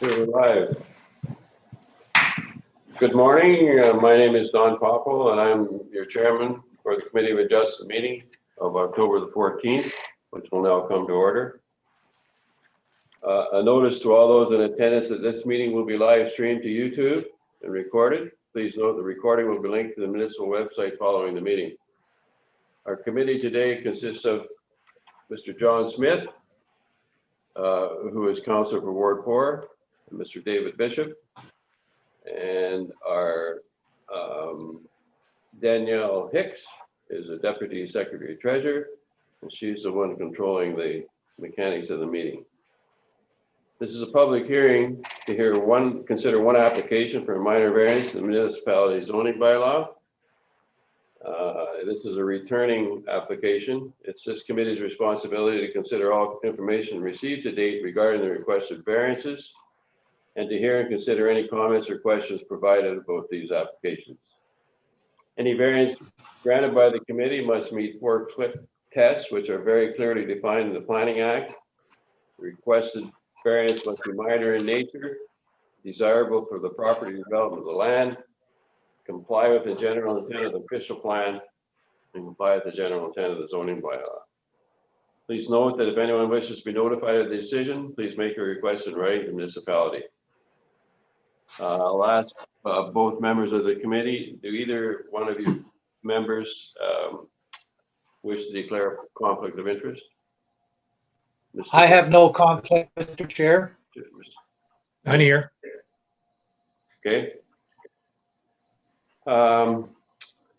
We're live. Good morning. My name is Don Popple, and I'm your chairman for the Committee of Adjustment meeting of October the 14th, which will now come to order. A notice to all those in attendance that this meeting will be live streamed to YouTube and recorded. Please note the recording will be linked to the municipal website following the meeting. Our committee today consists of Mr. John Smith, who is Councillor for Ward 4, and Mr. David Bishop, and our Danielle Hicks is a Deputy Secretary Treasurer, and she's the one controlling the mechanics of the meeting. This is a public hearing to consider one application for a minor variance in the municipality zoning bylaw. This is a returning application. It's this committee's responsibility to consider all information received to date regarding the requested variances and to hear and consider any comments or questions provided about these applications. Any variance granted by the committee must meet 4 tests, which are very clearly defined in the Planning Act. The requested variance must be minor in nature, desirable for the property development of the land, comply with the general intent of the official plan, and comply with the general intent of the zoning bylaw. Please note that if anyone wishes to be notified of the decision, please make a request in writing to the municipality. I'll ask both members of the committee, do either one of you members wish to declare a conflict of interest? I have no conflict, Mr. Chair. None here. Okay.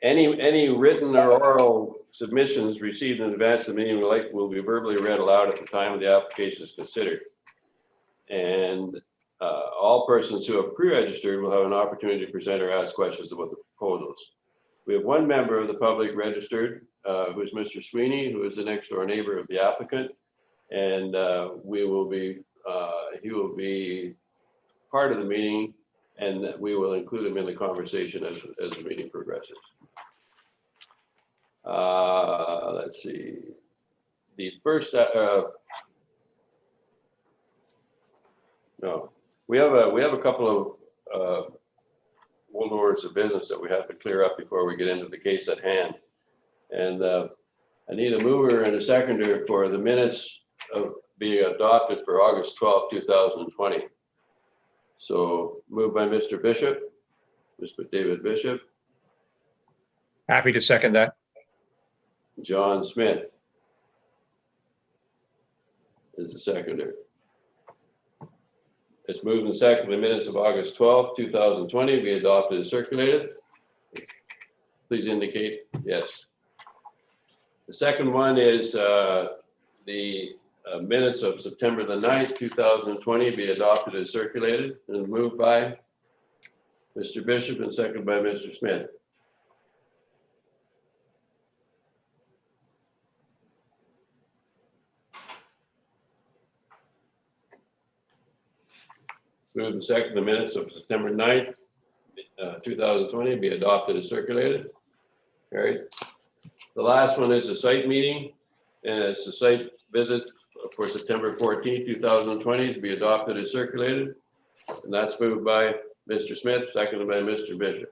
Any written or oral submissions received in advance of the meeting will be verbally read aloud at the time of the application is considered. And all persons who have pre-registered will have an opportunity to present or ask questions about the proposals. We have one member of the public registered, who is Mr. Sweeney, who is the next door neighbor of the applicant. And he will be part of the meeting, and we will include him in the conversation as the meeting progresses. Let's see. The first, no, we have a couple of old orders of business that we have to clear up before we get into the case at hand. And I need a mover and a seconder for the minutes of being adopted for August 12, 2020. So moved by Mr. Bishop, Mr. David Bishop. Happy to second that. John Smith is the seconder. It's moved and seconded. The minutes of August 12, 2020 be adopted and circulated. Please indicate yes. The second one is the minutes of September the 9th, 2020 be adopted and circulated, and moved by Mr. Bishop and seconded by Mr. Smith. Moved and seconded the minutes of September 9th, 2020 be adopted and circulated. Carried. The last one is a site meeting, and it's a site visit for September 14th, 2020 to be adopted and circulated. And that's moved by Mr. Smith, seconded by Mr. Bishop.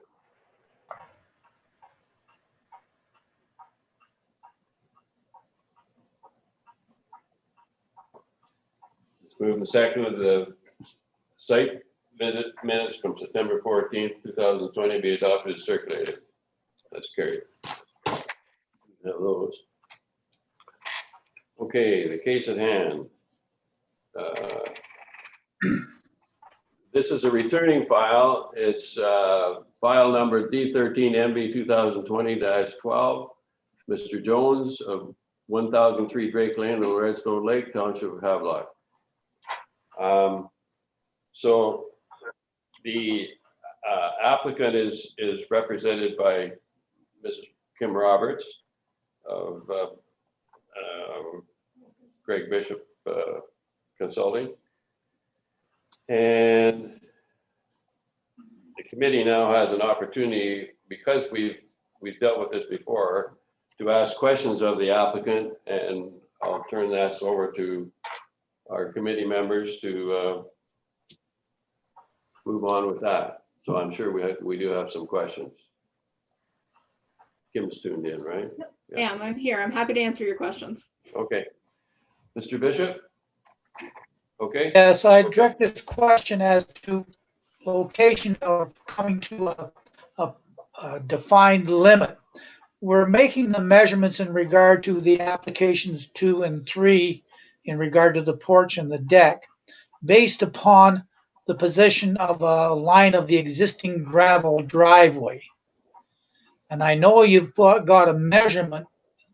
It's moved and seconded the site visit minutes from September 14th, 2020 be adopted and circulated. That's carried. Have those. Okay, the case at hand. This is a returning file. It's file number D13MB 2020-12. Mr. Jones of 1003 Drake Lane, Little Redstone Lake, Township of Havelock. So the applicant is represented by Mrs. Kim Roberts of Greg Bishop Consulting. And the committee now has an opportunity, because we've dealt with this before, to ask questions of the applicant, and I'll turn that over to our committee members to move on with that. So I'm sure we do have some questions. Kim's tuned in, right? Yeah, I'm here. I'm happy to answer your questions. Okay. Mr. Bishop? Okay, Yes, I direct this question as to location of coming to a defined limit. We're making the measurements in regard to the applications 2 and 3 in regard to the porch and the deck based upon the position of a line of the existing gravel driveway. And I know you've got a measurement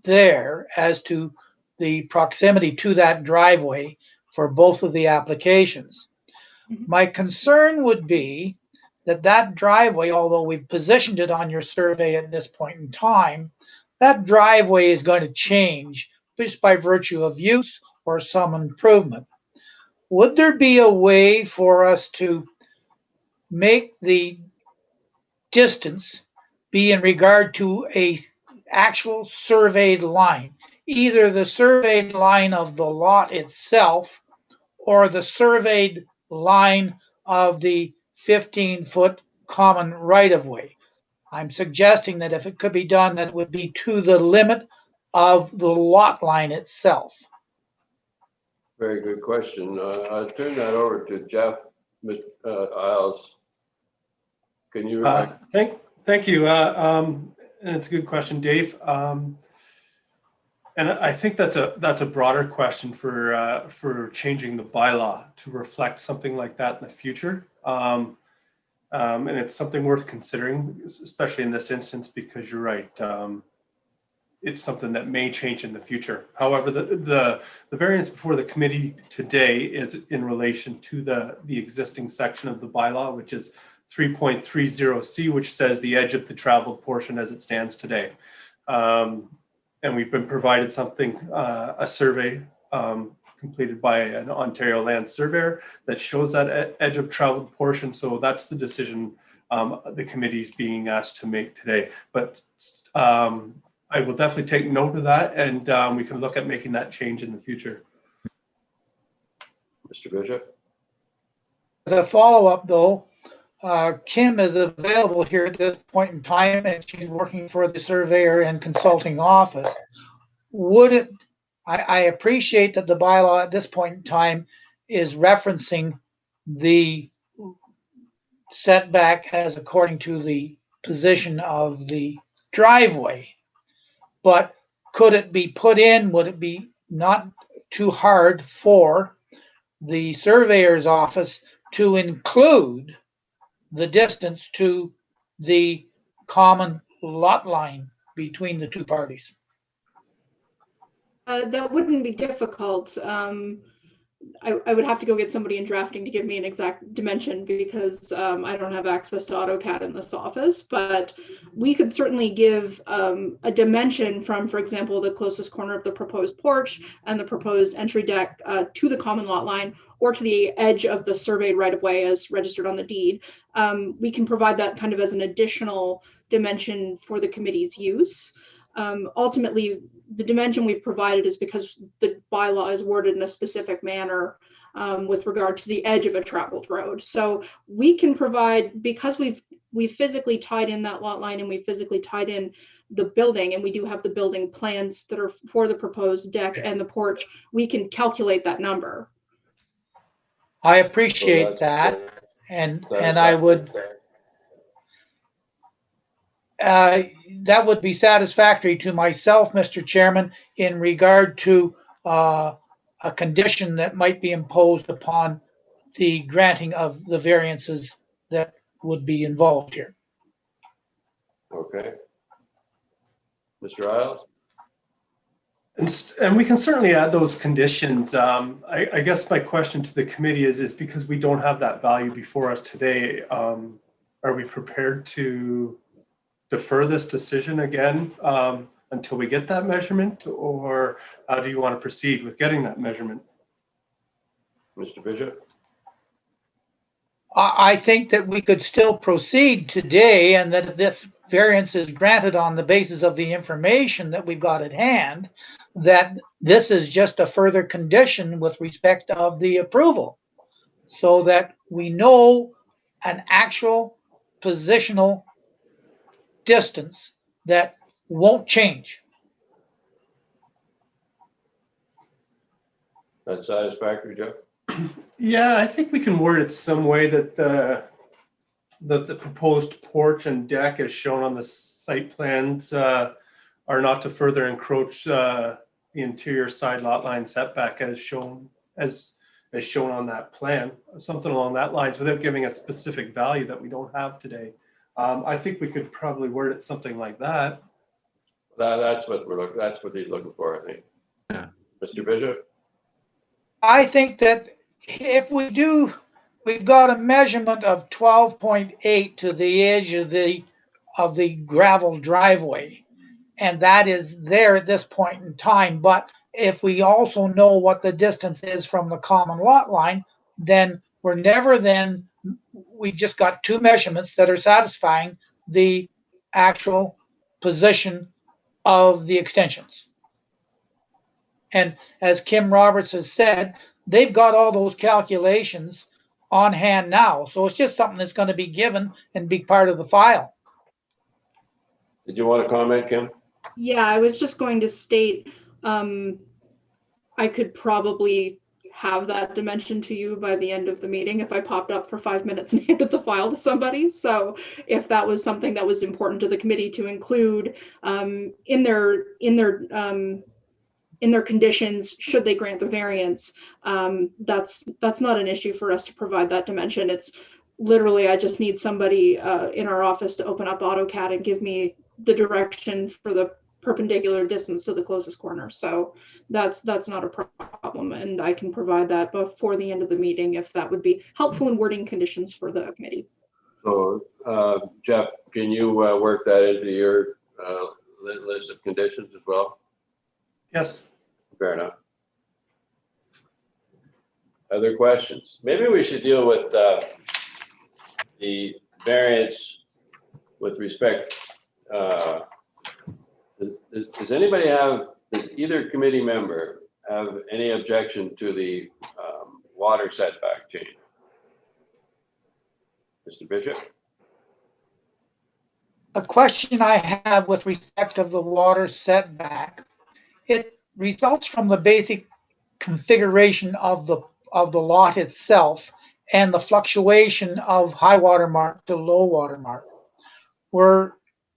there as to the proximity to that driveway for both of the applications. Mhm. My concern would be that that driveway, although we've positioned it on your survey at this point in time, that driveway is going to change just by virtue of use or some improvement. Would there be a way for us to make the distance be in regard to a actual surveyed line, either the surveyed line of the lot itself or the surveyed line of the 15-foot common right-of-way? I'm suggesting that if it could be done, that it would be to the limit of the lot line itself. very good question. I'll turn that over to Jeff Isles. Can you? Thank you. And it's a good question, Dave. And I think that's a broader question for changing the bylaw to reflect something like that in the future. And it's something worth considering, especially in this instance, because you're right. It's something that may change in the future. However, the variance before the committee today is in relation to the existing section of the bylaw, which is 3.30C, which says the edge of the traveled portion as it stands today. And we've been provided something, a survey completed by an Ontario land surveyor that shows that edge of traveled portion. So that's the decision the committee is being asked to make today. But I will definitely take note of that, and we can look at making that change in the future. Mr. Bishop? As a follow-up, though, Kim is available here at this point in time, and she's working for the surveyor and consulting office. Would it, I appreciate that the bylaw at this point in time is referencing the setback as according to the position of the driveway, but could it be put in, would it be not too hard for the surveyor's office to include the distance to the common lot line between the two parties? That wouldn't be difficult. I would have to go get somebody in drafting to give me an exact dimension because I don't have access to AutoCAD in this office, but we could certainly give a dimension from, for example, the closest corner of the proposed porch and the proposed entry deck to the common lot line or to the edge of the surveyed right-of-way as registered on the deed. We can provide that kind of as an additional dimension for the committee's use. Ultimately, the dimension we've provided is because the bylaw is worded in a specific manner with regard to the edge of a traveled road. So we can provide, because we've physically tied in that lot line and we physically tied in the building, and we do have the building plans that are for the proposed deck and the porch, we can calculate that number. I appreciate that, and I would, that would be satisfactory to myself, Mr. Chairman, in regard to a condition that might be imposed upon the granting of the variances that would be involved here. Okay. Mr. Isles? And we can certainly add those conditions. I guess my question to the committee is because we don't have that value before us today, are we prepared to defer this decision again until we get that measurement, or how do you want to proceed with getting that measurement? Mr. Bishop? I think that we could still proceed today, and that if this variance is granted on the basis of the information that we've got at hand, that this is just a further condition with respect of the approval, so that we know an actual positional distance that won't change. That's satisfactory, Joe? Yeah, I think we can word it some way that the proposed porch and deck as shown on the site plans are not to further encroach the interior side lot line setback as shown on that plan, something along that lines, without giving a specific value that we don't have today. I think we could probably word it something like that. That's what that's what he's looking for, I think. Yeah. Mr. Bishop? I think that if we do, we've got a measurement of 12.8 to the edge of the gravel driveway, and that is there at this point in time. But if we also know what the distance is from the common lot line, then we've just got two measurements that are satisfying the actual position of the extensions. And as Kim Roberts has said, they've got all those calculations on hand now. So it's just something that's going to be given and be part of the file. Did you want to comment, Kim? Yeah, I was just going to state, I could probably have that dimension to you by the end of the meeting if I popped up for 5 minutes and handed the file to somebody. So if that was something that was important to the committee to include in their conditions, should they grant the variance, that's not an issue for us to provide that dimension. It's literally, I just need somebody in our office to open up AutoCAD and give me the direction for the perpendicular distance to the closest corner. So that's not a problem, and I can provide that before the end of the meeting if that would be helpful in wording conditions for the committee. So, Jeff, can you work that into your list of conditions as well? Yes. Fair enough. Other questions? Maybe we should deal with the variance with respect. Does either committee member have any objection to the water setback change? Mr. Bishop? A question I have with respect of the water setback, it results from the basic configuration of the lot itself and the fluctuation of high water mark to low water mark. We're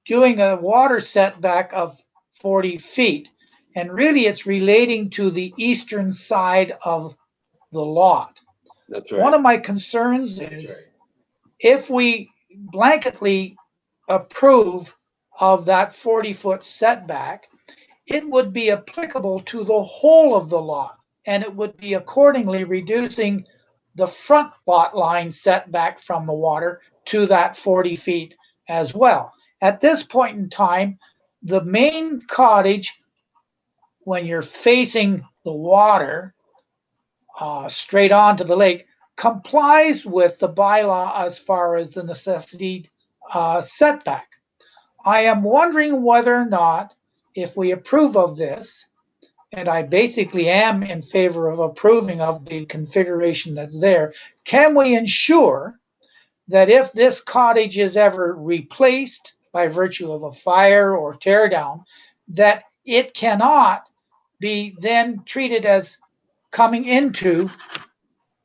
doing a water setback of 40 feet, and really it's relating to the eastern side of the lot. That's right. One of my concerns is if we blanketly approve of that 40-foot setback, it would be applicable to the whole of the lot, and it would be accordingly reducing the front lot line setback from the water to that 40 feet as well. At this point in time, the main cottage, when you're facing the water straight onto the lake, complies with the bylaw as far as the necessity setback. I am wondering whether or not, if we approve of this, and I basically am in favor of approving of the configuration that's there, can we ensure that if this cottage is ever replaced by virtue of a fire or tear down, that it cannot be then treated as coming into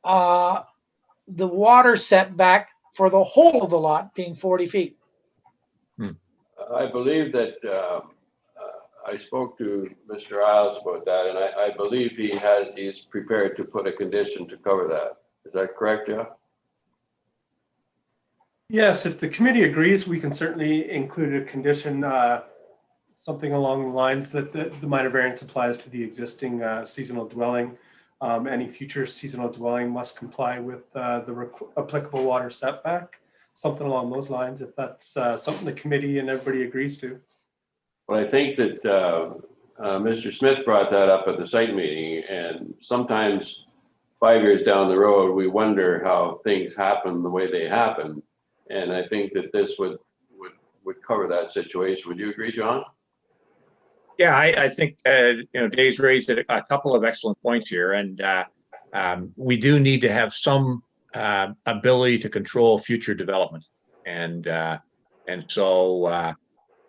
the water setback for the whole of the lot being 40 feet? I believe that I spoke to Mr. Isles about that, and I believe he's prepared to put a condition to cover that. Is that correct, Jeff? Yes, if the committee agrees, we can certainly include a condition, something along the lines that the minor variance applies to the existing seasonal dwelling. Any future seasonal dwelling must comply with the applicable water setback, something along those lines, if that's something the committee and everybody agrees to. Well, I think that Mr. Smith brought that up at the site meeting, and sometimes 5 years down the road, we wonder how things happen the way they happen. And I think that this would cover that situation. Would you agree, John? Yeah, I think, Dave's raised a couple of excellent points here, and we do need to have some ability to control future development. And so,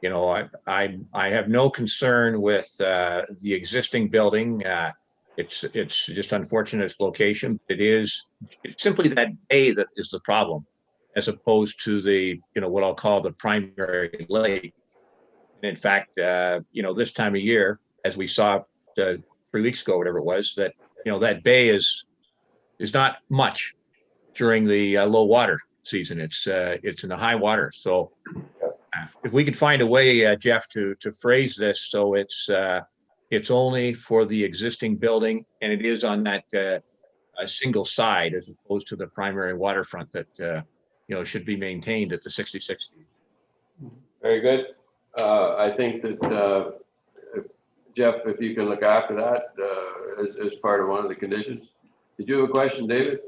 you know, I have no concern with the existing building. It's just unfortunate its location. It's simply that bay that is the problem, as opposed to the, you know, what I'll call the primary lake. And in fact, you know, this time of year, as we saw 3 weeks ago, whatever it was, that, you know, that bay is not much during the low water season. It's in the high water. So if we could find a way, Jeff, to phrase this so it's only for the existing building, and it is on that a single side as opposed to the primary waterfront that you know, should be maintained at the 60/60. Very good. I think that Jeff, if you can look after that as part of one of the conditions. Did you have a question, David?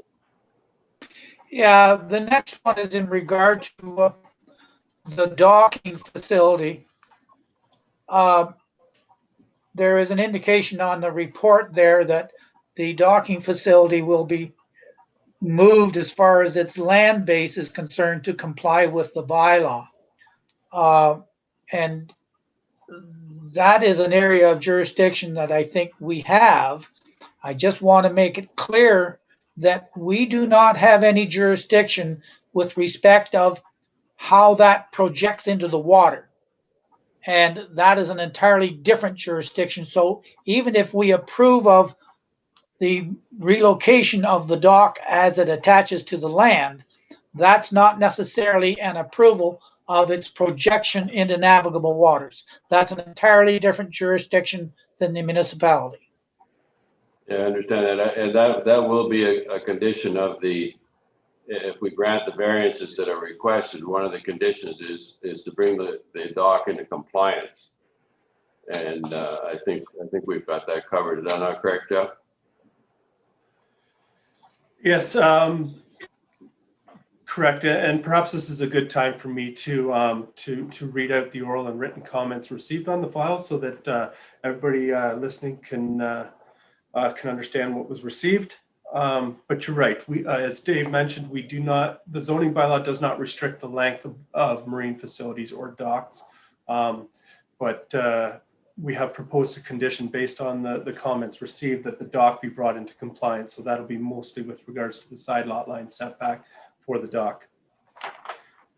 Yeah, the next one is in regard to the docking facility. There is an indication on the report there that the docking facility will be moved as far as its land base is concerned to comply with the bylaw. And that is an area of jurisdiction that I think we have. I just want to make it clear that we do not have any jurisdiction with respect of how that projects into the water. And that is an entirely different jurisdiction. So even if we approve of the relocation of the dock as it attaches to the land, that's not necessarily an approval of its projection into navigable waters. That's an entirely different jurisdiction than the municipality. Yeah, I understand that. And that will be a condition of the, if we grant the variances that are requested, one of the conditions is to bring the dock into compliance. And I think we've got that covered. Is that not correct, Jeff? Yes, correct. And perhaps this is a good time for me to read out the oral and written comments received on the file so that everybody listening can understand what was received. But you're right. As Dave mentioned, the zoning bylaw does not restrict the length of marine facilities or docks. But we have proposed a condition based on the comments received that the dock be brought into compliance. So that'll be mostly with regards to the side lot line setback for the dock.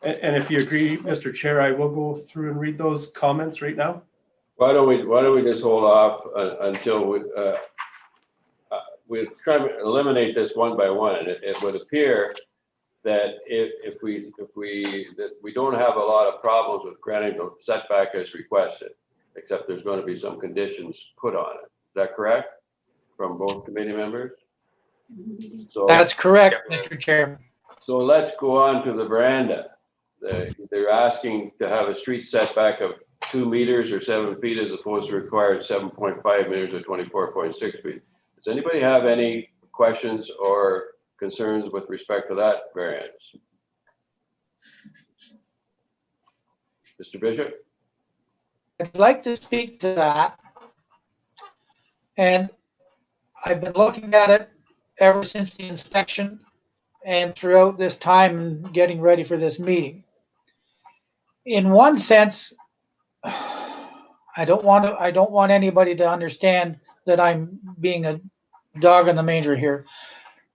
And if you agree, Mr. Chair, I will go through and read those comments right now. Why don't we just hold off until we try to eliminate this one by one, and it would appear that if we don't have a lot of problems with granting the setback as requested, except there's going to be some conditions put on it. Is that correct from both committee members? So That's correct, Mr. Chair. So let's go on to the veranda. They're asking to have a street setback of 2 meters or 7 feet as opposed to required 7.5 meters or 24.6 feet. Does anybody have any questions or concerns with respect to that variance? Mr. Bishop? I'd like to speak to that. And I've been looking at it ever since the inspection and throughout this time and getting ready for this meeting. In one sense, I don't want anybody to understand that I'm being a dog in the manger here.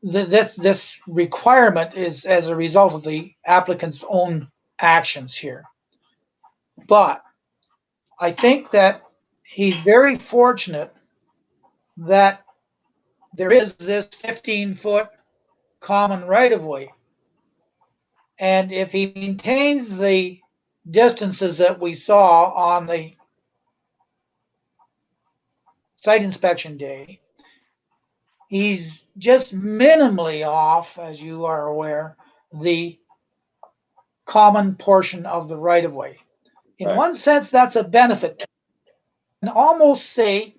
This requirement is as a result of the applicant's own actions here. But I think that he's very fortunate that there is this 15-foot common right-of-way. And if he maintains the distances that we saw on the site inspection day, he's just minimally off, as you are aware, the common portion of the right-of-way. In Right. one sense, that's a benefit. You can almost say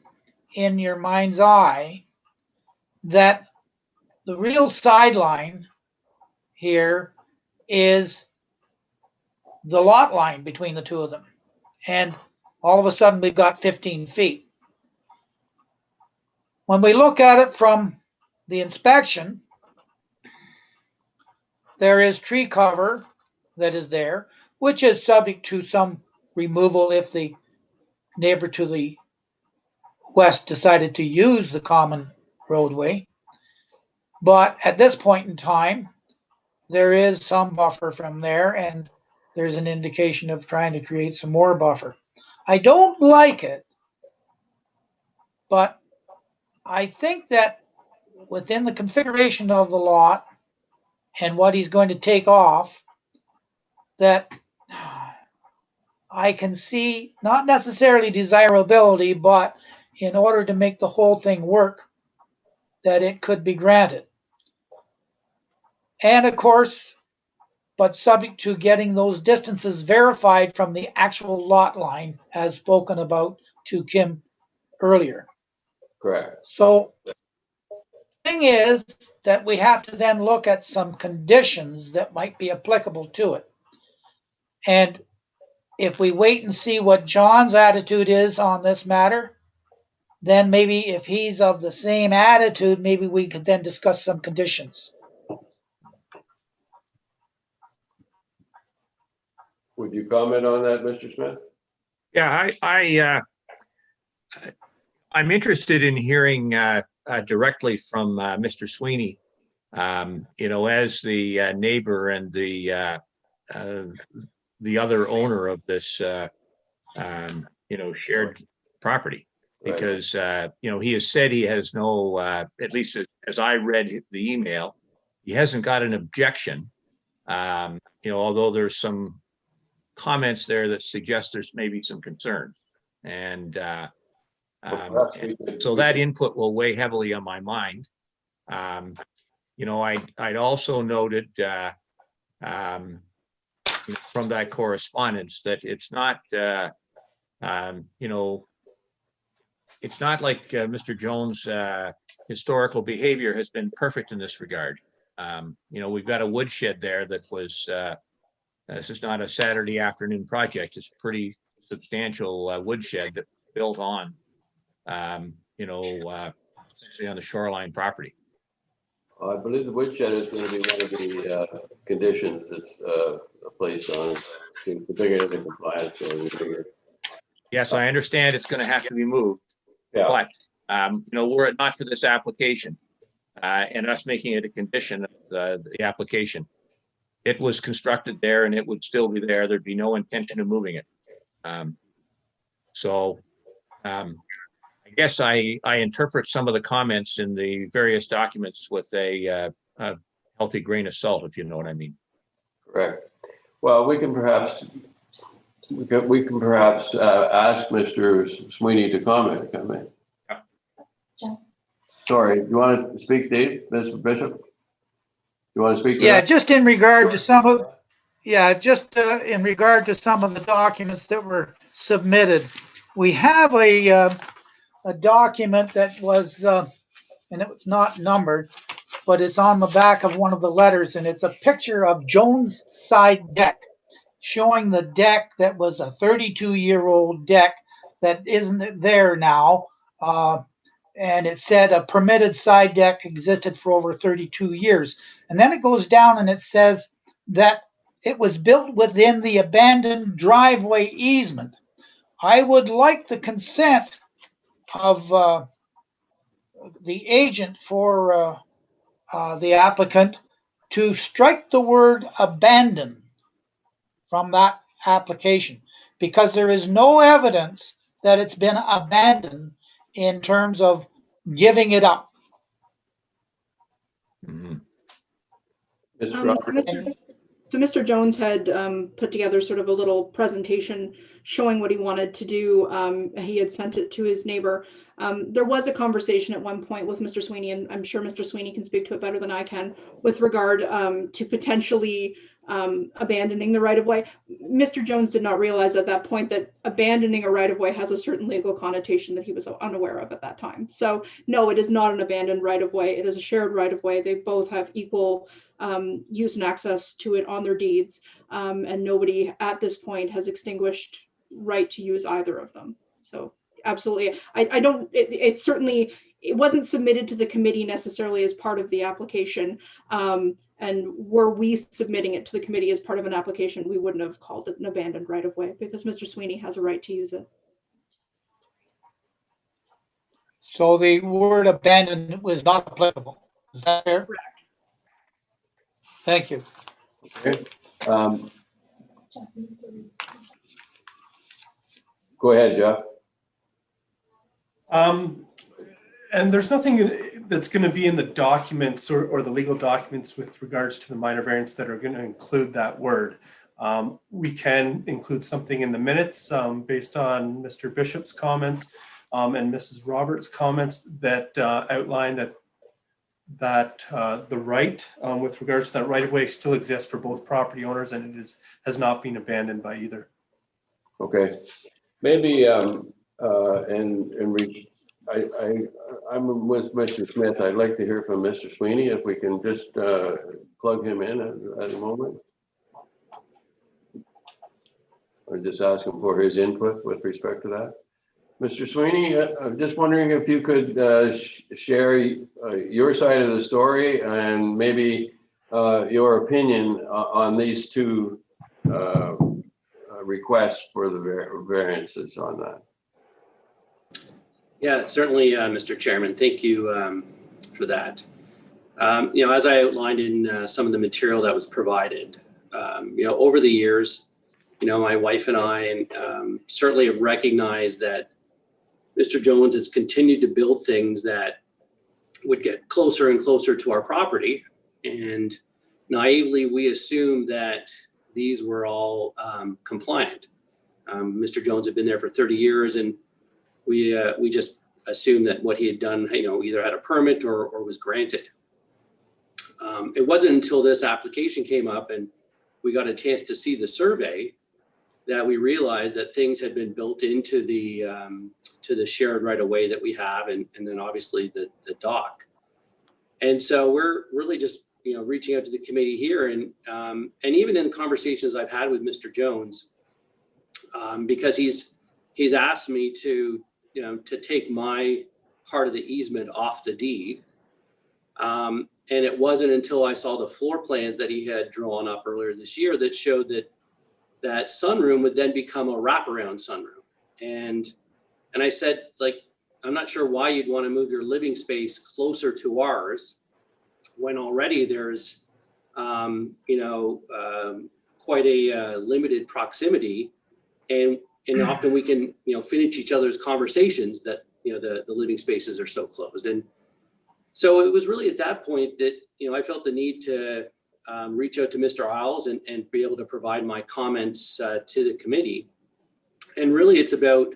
in your mind's eye that the real sideline here is the lot line between the two of them. And all of a sudden we've got 15 feet. When we look at it from the inspection, there is tree cover that is there, which is subject to some removal if the neighbor to the west decided to use the common roadway. But at this point in time, there is some buffer from there, and there's an indication of trying to create some more buffer. I don't like it, but I think that within the configuration of the lot and what he's going to take off, that I can see not necessarily desirability, but in order to make the whole thing work, that it could be granted. And of course, but subject to getting those distances verified from the actual lot line as spoken about to Kim earlier. Correct. So the thing is that we have to then look at some conditions that might be applicable to it. And if we wait and see what John's attitude is on this matter, then maybe if he's of the same attitude, maybe we could then discuss some conditions. Would you comment on that, Mr. Smith? Yeah, I'm interested in hearing directly from Mr. Sweeney, as the neighbor and the other owner of this, shared property. Right. Because, he has said he has no, at least as I read the email, he hasn't got an objection. Although there's some comments there that suggest there's maybe some concerns. And so that input will weigh heavily on my mind. I'd also noted from that correspondence that it's not, it's not like Mr. Jones' historical behavior has been perfect in this regard. We've got a woodshed there that was, this is not a Saturday afternoon project. It's a pretty substantial woodshed that built on, essentially on the shoreline property. I believe the woodshed is going to be one of the conditions that's placed on to bring it into compliance. Yes, I understand it's going to have to be moved, Yeah. but were it not for this application and us making it a condition of the application, it was constructed there and it would still be there. There'd be no intention of moving it. I guess I interpret some of the comments in the various documents with a healthy grain of salt, if you know what I mean. Correct. Well, we can perhaps ask Mr. Sweeney to comment. Yeah. Sorry, you want to speak, Dave, Mr. Bishop? You want to speak to Yeah, that? just in regard to some of, in regard to some of the documents that were submitted, we have a document that was, and it was not numbered, but it's on the back of one of the letters, and it's a picture of Jones' side deck, showing the deck that was a 32-year-old deck that isn't there now. And it said a permitted side deck existed for over 32 years. And then it goes down and it says that it was built within the abandoned driveway easement. I would like the consent of the agent for the applicant to strike the word abandon from that application, because there is no evidence that it's been abandoned in terms of giving it up. Mhm. So Mr. Jones had put together sort of a little presentation showing what he wanted to do. He had sent it to his neighbor. There was a conversation at one point with Mr. Sweeney, and I'm sure Mr. Sweeney can speak to it better than I can, with regard to potentially abandoning the right-of-way. Mr. Jones did not realize at that point that abandoning a right-of-way has a certain legal connotation that he was unaware of at that time. So no, it is not an abandoned right-of-way. It is a shared right-of-way. They both have equal use and access to it on their deeds, and nobody at this point has extinguished right to use either of them. So absolutely, I don't, it wasn't submitted to the committee necessarily as part of the application. And were we submitting it to the committee as part of an application, we wouldn't have called it an abandoned right of way because Mr. Sweeney has a right to use it. So the word abandoned was not applicable. Is that fair? Correct. Thank you. Okay. Jeff needs to read. Go ahead, Jeff. And there's nothing that's going to be in the documents or the legal documents with regards to the minor variance that are going to include that word. We can include something in the minutes based on Mr. Bishop's comments and Mrs. Roberts' comments that outline that the right with regards to that right of way still exists for both property owners, and it has not been abandoned by either. Okay. Maybe, I'm with Mr. Smith. I'd like to hear from Mr. Sweeney if we can just plug him in at the moment. Or just ask him for his input with respect to that. Mr. Sweeney, I'm just wondering if you could share your side of the story and maybe your opinion on these two requests for the variances on that. Yeah, certainly, Mr. Chairman. Thank you for that. As I outlined in some of the material that was provided, over the years, my wife and I certainly have recognized that Mr. Jones has continued to build things that would get closer and closer to our property. And naively, we assumed that these were all compliant. Mr. Jones had been there for 30 years, and we just assumed that what he had done, either had a permit or was granted. It wasn't until this application came up and we got a chance to see the survey that we realized that things had been built into the shared right of way that we have, and then obviously the dock. And so we're really just reaching out to the committee here, and even in conversations I've had with Mr. Jones, because he's asked me to take my part of the easement off the deed. And it wasn't until I saw the floor plans that he had drawn up earlier this year that showed that sunroom would then become a wraparound sunroom. And I said, I'm not sure why you'd want to move your living space closer to ours when already there's, quite a limited proximity. And often we can, finish each other's conversations that, the living spaces are so closed. And so it was really at that point that, I felt the need to reach out to Mr. Isles and be able to provide my comments to the committee. And really it's about,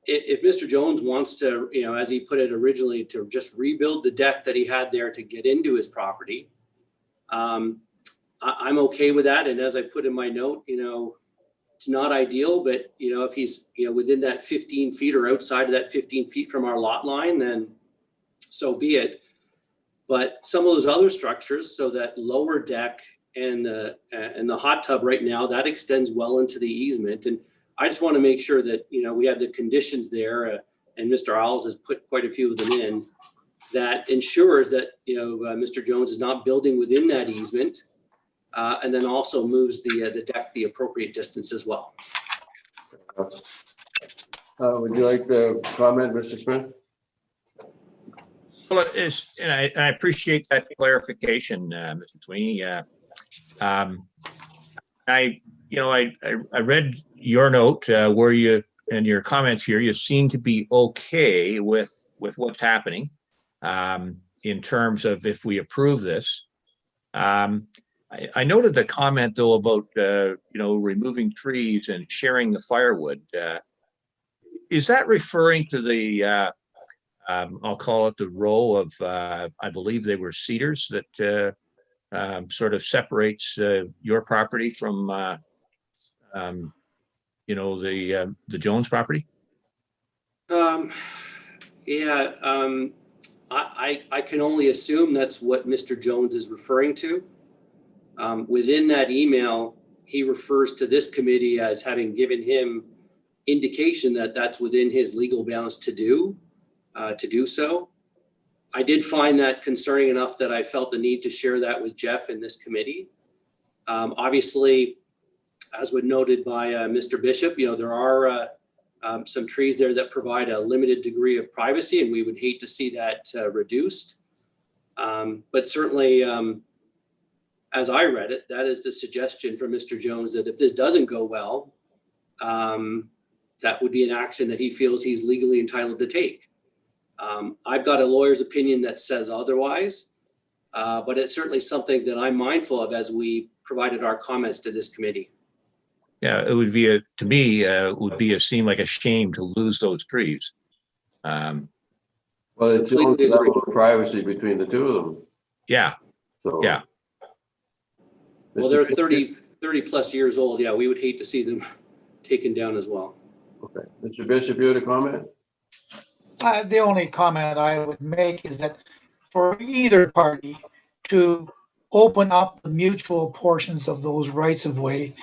if Mr. Jones wants to, as he put it originally, to just rebuild the deck that he had there to get into his property, I'm okay with that. And as I put in my note, it's not ideal, but if he's within that 15 feet or outside of that 15 feet from our lot line, then so be it. But some of those other structures, so that lower deck and the hot tub right now, that extends well into the easement. And I just want to make sure that we have the conditions there, and Mr. Isles has put quite a few of them in, that ensures that Mr. Jones is not building within that easement. And then also moves the deck the appropriate distance as well. Would you like to comment, Mr. Smith? Well, and I appreciate that clarification, Mr. Sweeney. I read your note where you, and your comments here, you seem to be okay with what's happening in terms of if we approve this. I noted the comment though about removing trees and sharing the firewood. Is that referring to the I'll call it the row of I believe they were cedars that sort of separates your property from the Jones property? I can only assume that's what Mr. Jones is referring to. Within that email, he refers to this committee as having given him indication that that's within his legal bounds to do so. I did find that concerning enough that I felt the need to share that with Jeff in this committee. Obviously, as was noted by Mr. Bishop, there are some trees there that provide a limited degree of privacy, and we would hate to see that reduced. But certainly, as I read it, that is the suggestion from Mr. Jones, that if this doesn't go well, that would be an action that he feels he's legally entitled to take. I've got a lawyer's opinion that says otherwise, but it's certainly something that I'm mindful of as we provided our comments to this committee. Yeah, it would be to me, it would seem like a shame to lose those trees. Well, it's the only level of privacy between the two of them. Yeah, So. yeah. Well, Mr. they're Bishop? 30 plus years old. Yeah, we would hate to see them taken down as well. Okay. Mr. Bishop, you had a comment? The only comment I would make is that for either party to open up the mutual portions of those rights of way,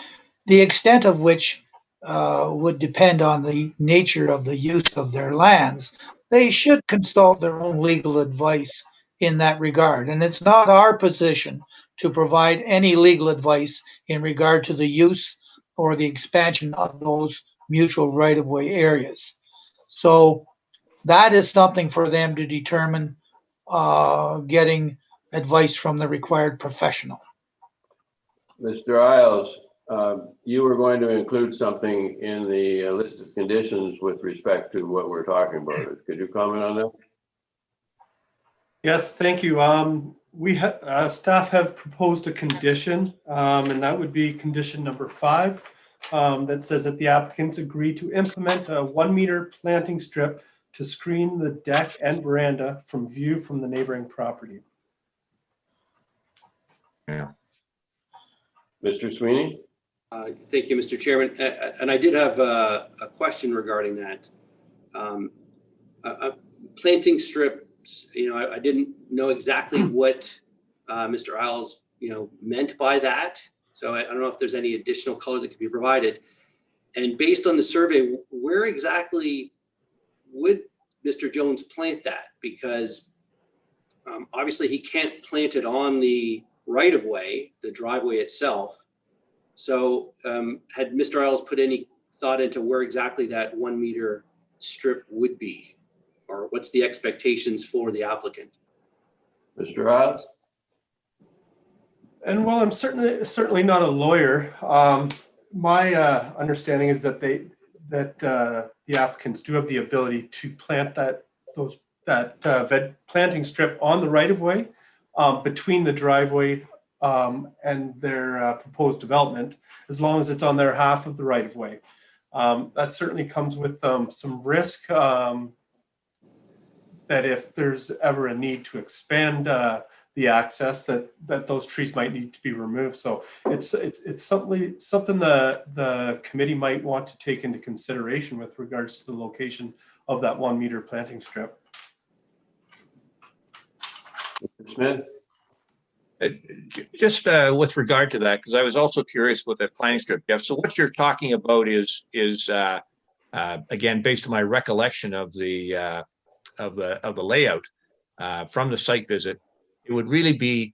the extent of which would depend on the nature of the use of their lands, they should consult their own legal advice in that regard. And it's not our position to provide any legal advice in regard to the use or the expansion of those mutual right-of-way areas. So that is something for them to determine, getting advice from the required professional. Mr. Isles, you were going to include something in the list of conditions with respect to what we're talking about. Could you comment on that? Yes, thank you. Staff have proposed a condition, and that would be condition number 5, that says that the applicants agree to implement a 1-meter planting strip to screen the deck and veranda from view from the neighboring property. Yeah. Mr. Sweeney? Thank you, Mr. Chairman. And I did have a question regarding that. A planting strips, I didn't know exactly what Mr. Isles, meant by that. So I don't know if there's any additional color that could be provided. And based on the survey, where exactly would Mr. Jones plant that? Because obviously he can't plant it on the right-of-way, the driveway itself. So had Mr. Isles put any thought into where exactly that 1-meter strip would be? Or what's the expectations for the applicant? Mr. Isles? And while I'm certainly not a lawyer, my understanding is that the applicants do have the ability to plant that planting strip on the right-of-way between the driveway and their proposed development, as long as it's on their half of the right-of-way. That certainly comes with some risk that if there's ever a need to expand the access, that those trees might need to be removed. So it's something the committee might want to take into consideration with regards to the location of that 1-meter planting strip. Mr. Smith? Just with regard to that, because I was also curious with that planting strip, Jeff. So what you're talking about is again, based on my recollection of the layout from the site visit, it would really be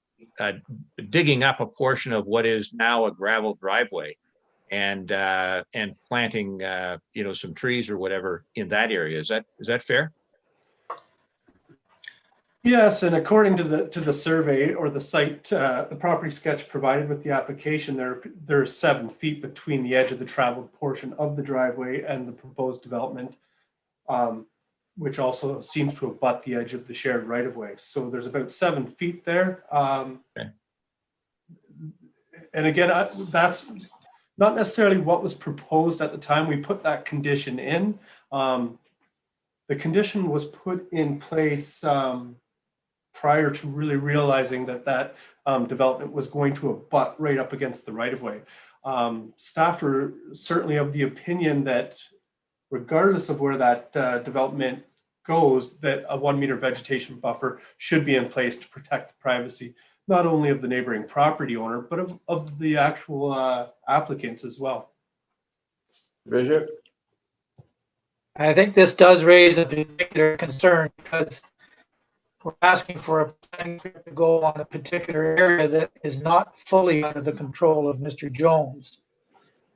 digging up a portion of what is now a gravel driveway and planting some trees or whatever in that area. Is that fair? Yes, and according to the survey or the site, the property sketch provided with the application, there are 7 feet between the edge of the traveled portion of the driveway and the proposed development, which also seems to abut the edge of the shared right-of-way. So there's about 7 feet there. Okay. And again, that's not necessarily what was proposed at the time we put that condition in. The condition was put in place prior to really realizing that development was going to abut right up against the right-of-way. Staff are certainly of the opinion that regardless of where that development goes, that a 1-meter vegetation buffer should be in place to protect the privacy, not only of the neighboring property owner, but of the actual applicants as well. Bishop? I think this does raise a particular concern because we're asking for a planning strip to go on a particular area that is not fully under the control of Mr. Jones.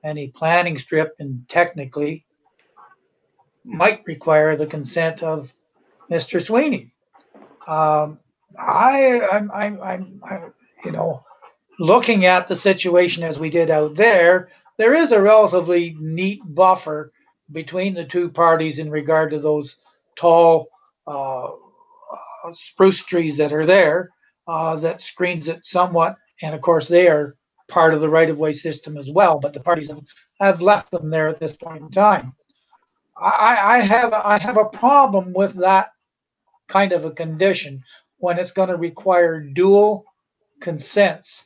Any planning strip and technically might require the consent of Mr. Sweeney. I'm, you know, looking at the situation as we did out there, there is a relatively neat buffer between the two parties in regard to those tall spruce trees that are there that screens it somewhat. And of course, they are part of the right-of-way system as well, but the parties have left them there at this point in time. I have a problem with that kind of a condition when it's going to require dual consents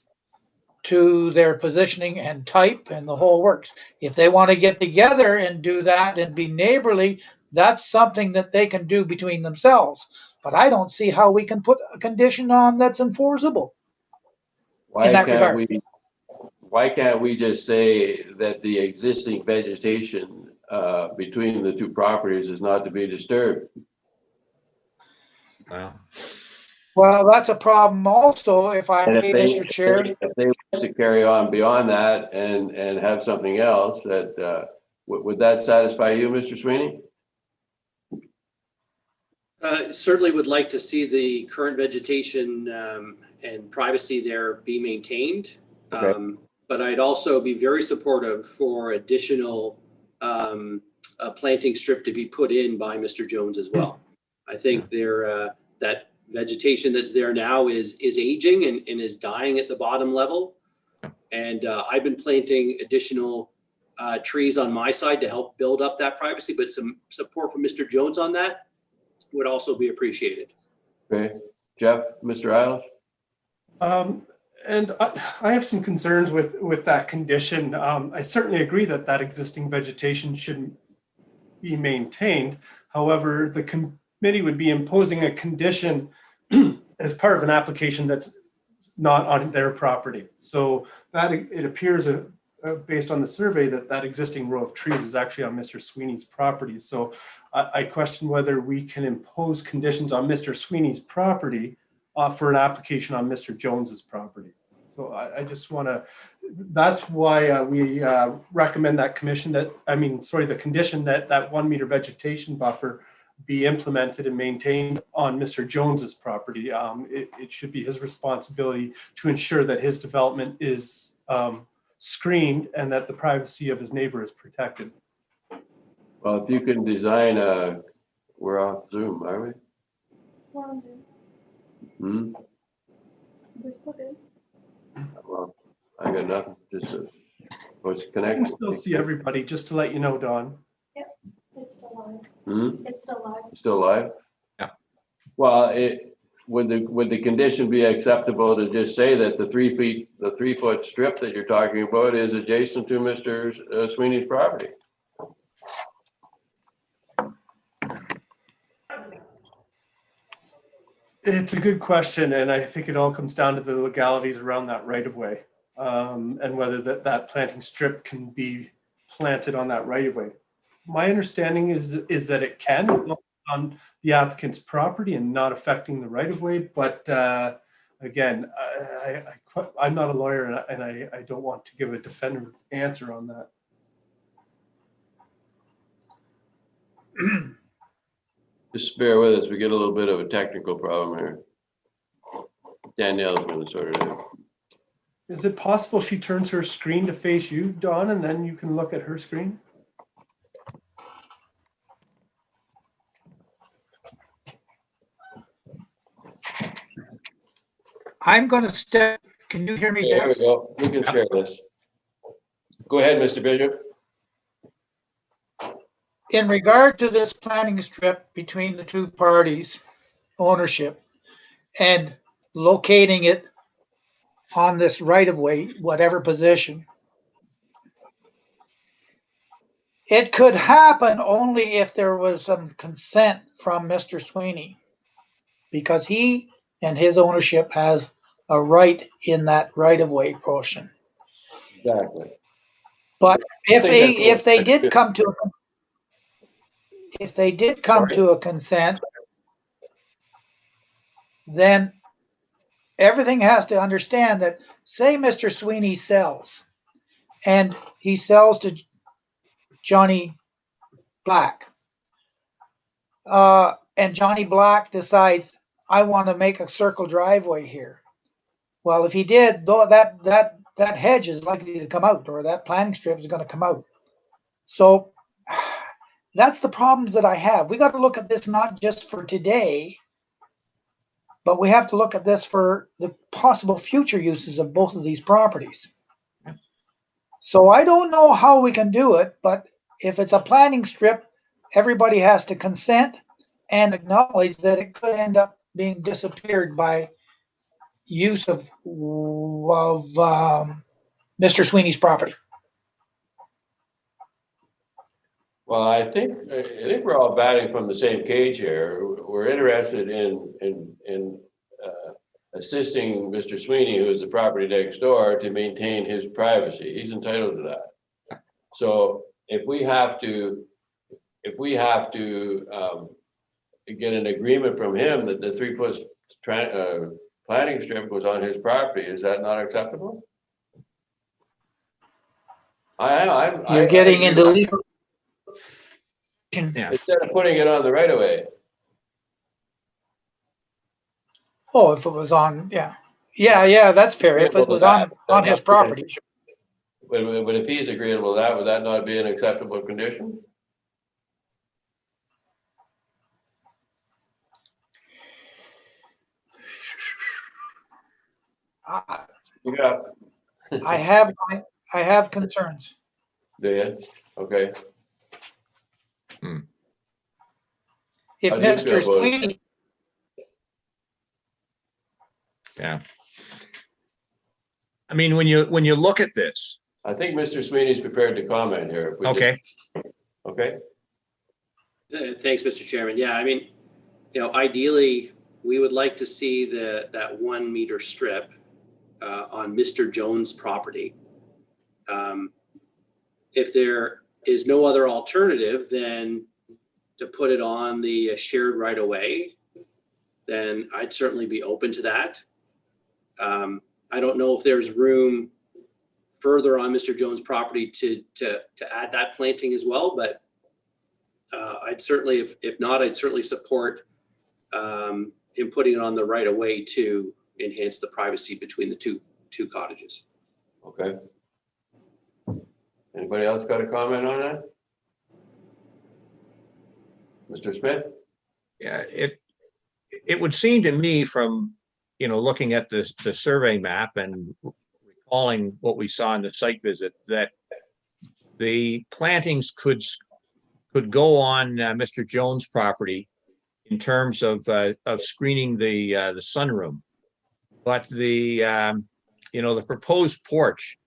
to their positioning and type and the whole works. If they want to get together and do that and be neighborly, that's something that they can do between themselves. But I don't see how we can put a condition on that's enforceable. Why that can't regard. why can't we just say that the existing vegetation between the two properties is not to be disturbed? Well, Well, that's a problem also, if I And may, Mr. Chair. if they wish to carry on beyond that and have something else, that would that satisfy you, Mr. Sweeney? Certainly would like to see the current vegetation and privacy there be maintained. Okay. But I'd also be very supportive for additional planting strip to be put in by Mr. Jones as well. I think that vegetation that's there now is aging and is dying at the bottom level. And I've been planting additional trees on my side to help build up that privacy, but some support from Mr. Jones on that would also be appreciated. Okay, Jeff, Mr. Isles? And I have some concerns with that condition. I certainly agree that that existing vegetation shouldn't be maintained. However, the committee would be imposing a condition as part of an application that's not on their property. So that it appears based on the survey that existing row of trees is actually on Mr. Sweeney's property. So I question whether we can impose conditions on Mr. Sweeney's property for an application on Mr. Jones's property. So I just want to, that's why we recommend that the condition that 1 meter vegetation buffer be implemented and maintained on Mr. Jones's property. It should be his responsibility to ensure that his development is screened and that the privacy of his neighbor is protected. Well, if you can design we're off Zoom, are we? Hmm? Well, I got nothing, just what's I can connected. still see everybody, just to let you know, Don. It's still live. Hmm? It's still live. Still live? Yeah. Well, would the condition be acceptable to just say that the 3 foot strip that you're talking about is adjacent to Mr. Sweeney's property? It's a good question, and I think it all comes down to the legalities around that right of way, and whether that planting strip can be planted on that right of way. My understanding is that it can on the applicant's property and not affecting the right of way. But again, I'm not a lawyer, and I don't want to give a definitive answer on that. Just bear with us, we get a little bit of a technical problem here. Danielle's going to sort it out. Is it possible she turns her screen to face you, Dawn, and then you can look at her screen? I'm going to step. Can you hear me? There we go. We can share this. Go ahead, Mr. Bishop. In regard to this planning strip between the two parties' ownership and locating it on this right of way, whatever position, it could happen only if there was some consent from Mr. Sweeney, because he and his ownership has a right in that right of way portion. Exactly. But if they that's did good. come to a consent, then everything has to understand that, say Mr. Sweeney sells, and he sells to Johnny Black. And Johnny Black decides, I want to make a circle driveway here. Well, if he did, though, that hedge is likely to come out, or that planting strip is going to come out. So that's the problems that I have. We got to look at this not just for today, but we have to look at this for the possible future uses of both of these properties. So I don't know how we can do it, but if it's a planting strip, everybody has to consent and acknowledge that it could end up being disappeared by use of Mr. Sweeney's property. Well, I think we're all batting from the same cage here. We're interested in assisting Mr. Sweeney, who is the property next door, to maintain his privacy. He's entitled to that. So if we have to get an agreement from him that the 3-foot planting strip was on his property, is that not acceptable? You're getting into legal. Yeah. Instead of putting it on the right of way. Oh, if it was on, yeah, that's fair. If it was on his property. But if he's agreeable to that, would that not be an acceptable condition? Yeah. I have concerns. Do you? Okay. If How do you feel Mr. about it? Sweeney, Yeah. I mean, when you look at this, I think Mr. Sweeney's prepared to comment here. If we okay, Okay. Thanks, Mr. Chairman. Yeah, I mean, ideally, we would like to see that 1 meter strip on Mr. Jones' property. If there is no other alternative than to put it on the shared right of way, then I'd certainly be open to that. I don't know if there's room further on Mr. Jones' property to add that planting as well, but I'd certainly, if not, I'd certainly support him putting it on the right of way to enhance the privacy between the two cottages. Okay. Anybody else got a comment on that? Mr. Smith? yeah, it would seem to me from, looking at the survey map and recalling what we saw in the site visit, that the plantings could go on Mr. Jones' property in terms of screening the sunroom, but the proposed porch,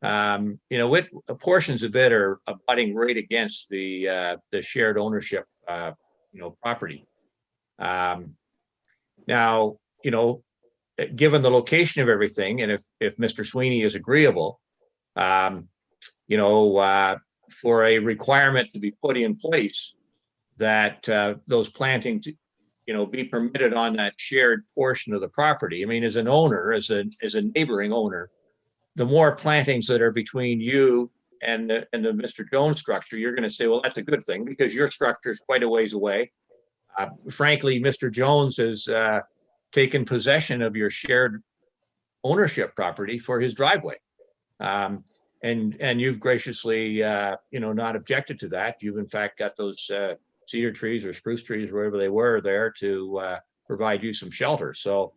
portions of it are abutting right against the shared ownership property. Now, given the location of everything, and if Mr. Sweeney is agreeable, for a requirement to be put in place that those plantings, be permitted on that shared portion of the property. I mean, as an owner, as a neighboring owner, the more plantings that are between you and the Mr. Jones structure, you're going to say, well, that's a good thing because your structure is quite a ways away. Frankly, Mr. Jones has taken possession of your shared ownership property for his driveway. And you've graciously, not objected to that. You've in fact got those cedar trees or spruce trees, wherever they were there, to provide you some shelter. So,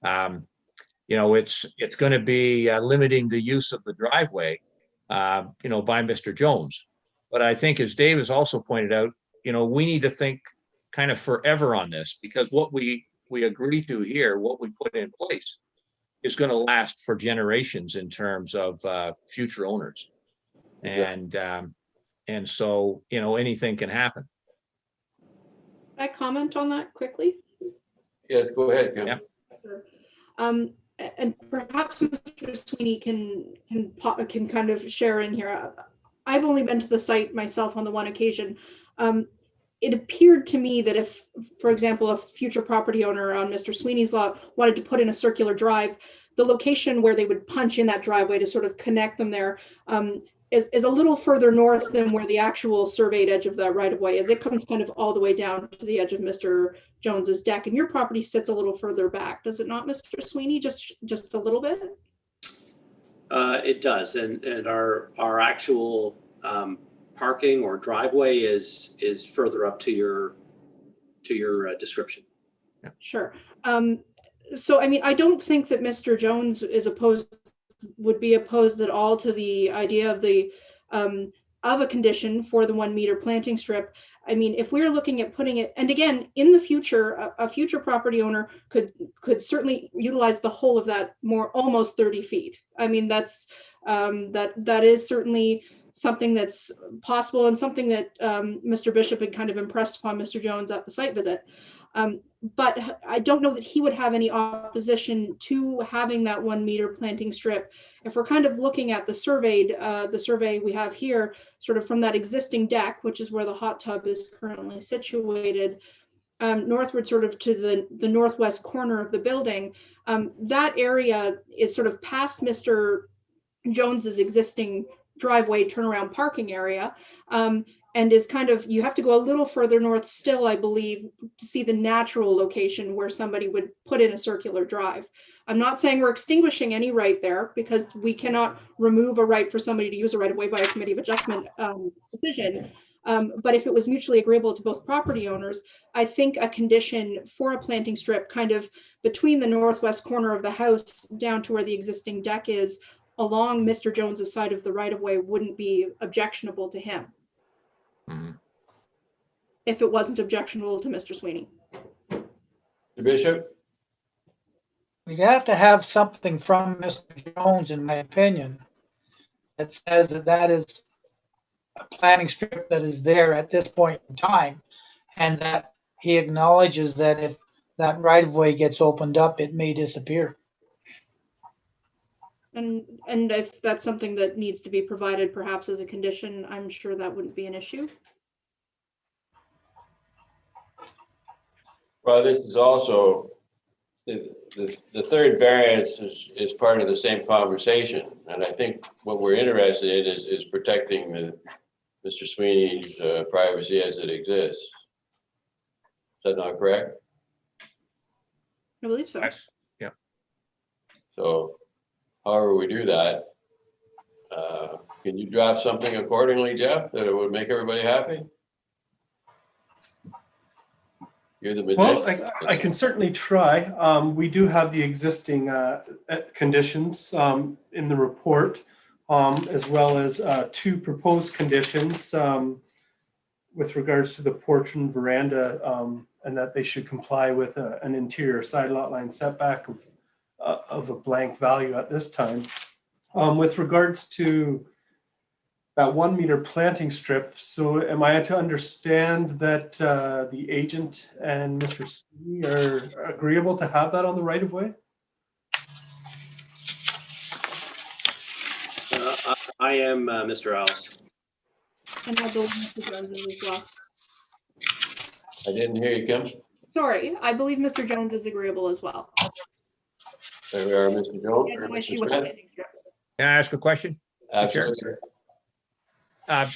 it's going to be limiting the use of the driveway, by Mr. Jones. But I think, as Dave has also pointed out, we need to think kind of forever on this, because what we agree to here, what we put in place, is going to last for generations in terms of future owners. And so, anything can happen. Can I comment on that quickly? Yes, go ahead, Kim. Yeah. Sure. And perhaps Mr. Sweeney can kind of share in here. I've only been to the site myself on the one occasion. it appeared to me that if, for example, a future property owner on Mr. Sweeney's lot wanted to put in a circular drive, the location where they would punch in that driveway to sort of connect them there is a little further north than where the actual surveyed edge of that right of way is. It comes kind of all the way down to the edge of Mr. Jones's deck, and your property sits a little further back, does it not, Mr. Sweeney? Just a little bit? It does, and our actual parking or driveway is further up to your description. Sure. So, I mean, I don't think that Mr. Jones would be opposed at all to the idea of of a condition for the 1 meter planting strip. I mean, if we're looking at putting it, and again, in the future, a future property owner could certainly utilize the whole of that almost 30 feet. I mean, that's that is certainly something that's possible, and something that Mr. Bishop had kind of impressed upon Mr. Jones at the site visit. But I don't know that he would have any opposition to having that 1 meter planting strip. If we're kind of looking at the survey we have here, sort of from that existing deck, which is where the hot tub is currently situated, northward sort of to the northwest corner of the building, that area is sort of past Mr. Jones's existing driveway turnaround parking area. And is kind of, you have to go a little further north still, I believe, to see the natural location where somebody would put in a circular drive. I'm not saying we're extinguishing any right there, because we cannot remove a right for somebody to use a right of way by a committee of adjustment decision. But if it was mutually agreeable to both property owners, I think a condition for a planting strip kind of between the northwest corner of the house down to where the existing deck is along Mr. Jones's side of the right of way wouldn't be objectionable to him. If it wasn't objectionable to Mr. Sweeney. Mr. Bishop? We'd have to have something from Mr. Jones, in my opinion, that says that is a planting strip that is there at this point in time, and that he acknowledges that if that right of way gets opened up, it may disappear. And if that's something that needs to be provided perhaps as a condition, I'm sure that wouldn't be an issue. Well, this is also, the third variance is part of the same conversation. And I think what we're interested in is protecting Mr. Sweeney's privacy as it exists. Is that not correct? I believe so. Yes. Yeah. So however we do that, can you draft something accordingly, Jeff, that it would make everybody happy? You're the Well, magician. I can certainly try. We do have the existing conditions in the report, as well as 2 proposed conditions with regards to the porch and veranda, and that they should comply with an interior side lot line setback of a blank value at this time. With regards to that 1 meter planting strip, so am I to understand that the agent and Mr. Sweeney are agreeable to have that on the right of way? I am Mr. Alice. And I believe Mr. Jones is as well. I didn't hear you, Kim. Sorry, I believe Mr. Jones is agreeable as well. There we are, Mr. Jones. He has or no Mr. issue with the Smith. planting strip. Can I ask a question? Absolutely.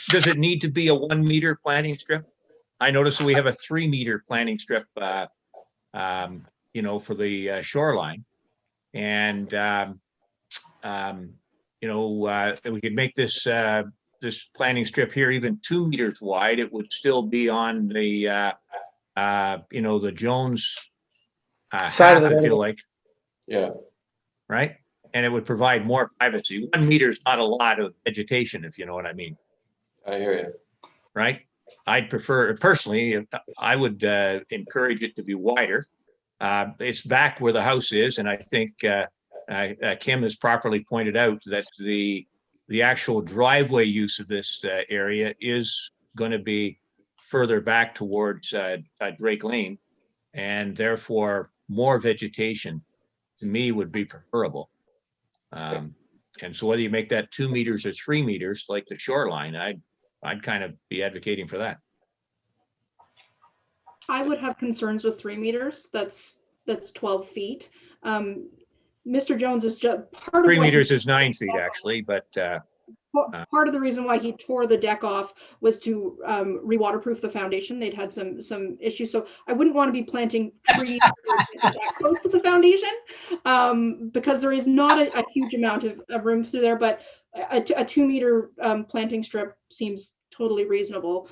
Does it need to be a 1 meter planting strip? I noticed we have a 3 meter planting strip, for the shoreline. And, we could make this planting strip here even 2 meters wide. It would still be on the, the Jones Side of half, the I feel road. like, Yeah, right? And it would provide more privacy. 1 meter is not a lot of vegetation, if you know what I mean. I hear you. Right? I'd prefer, personally, I would encourage it to be wider. It's back where the house is, and I think Kim has properly pointed out that the actual driveway use of this area is going to be further back towards Drake Lane, and therefore more vegetation to me would be preferable. And so whether you make that 2 meters or 3 meters like the shoreline, I'd kind of be advocating for that. I would have concerns with 3 meters. That's 12 feet. Mr. Jones is just part of 3 why he meters is tore 9 the feet, deck actually, but off- part of the reason why he tore the deck off was to re-waterproof the foundation. They'd had some issues, so I wouldn't want to be planting trees that close to the foundation, because there is not a huge amount of room through there. But a 2 meter planting strip seems totally reasonable.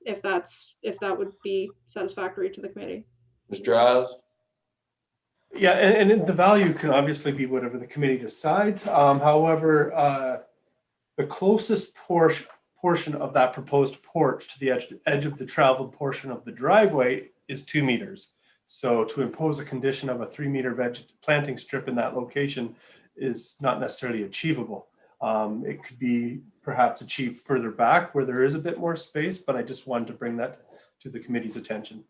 If that would be satisfactory to the committee. Mr. Isles? Yeah, and the value can obviously be whatever the committee decides. However, the closest portion of that proposed porch to the edge of the traveled portion of the driveway is 2 meters. So to impose a condition of a 3-meter planting strip in that location is not necessarily achievable. It could be perhaps achieved further back where there is a bit more space, but I just wanted to bring that to the committee's attention.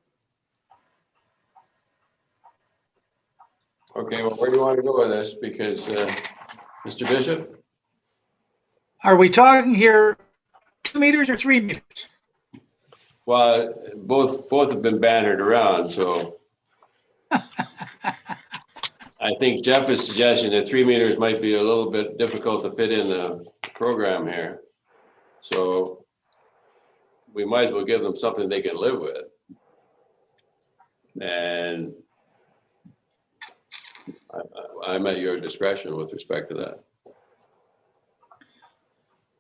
Okay, well, where do you want to go with this? Because, Mr. Bishop? Are we talking here 2 meters or 3 meters? Well, both have been bannered around, so I think Jeff is suggesting that 3 meters might be a little bit difficult to fit in the program here. So we might as well give them something they can live with. And I'm at your discretion with respect to that.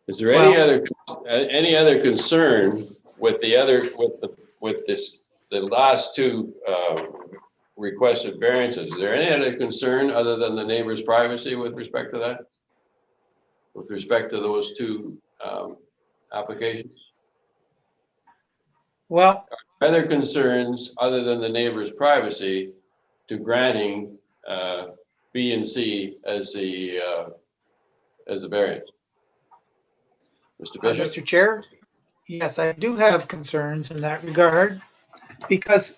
Is there any other concern with the last two requested variances? Is there any other concern other than the neighbor's privacy with respect to that? With respect to those two applications? Well, Other concerns other than the neighbor's privacy to granting B and C as the variance? Mr. Bishop? Mr. Chair, yes, I do have concerns in that regard because,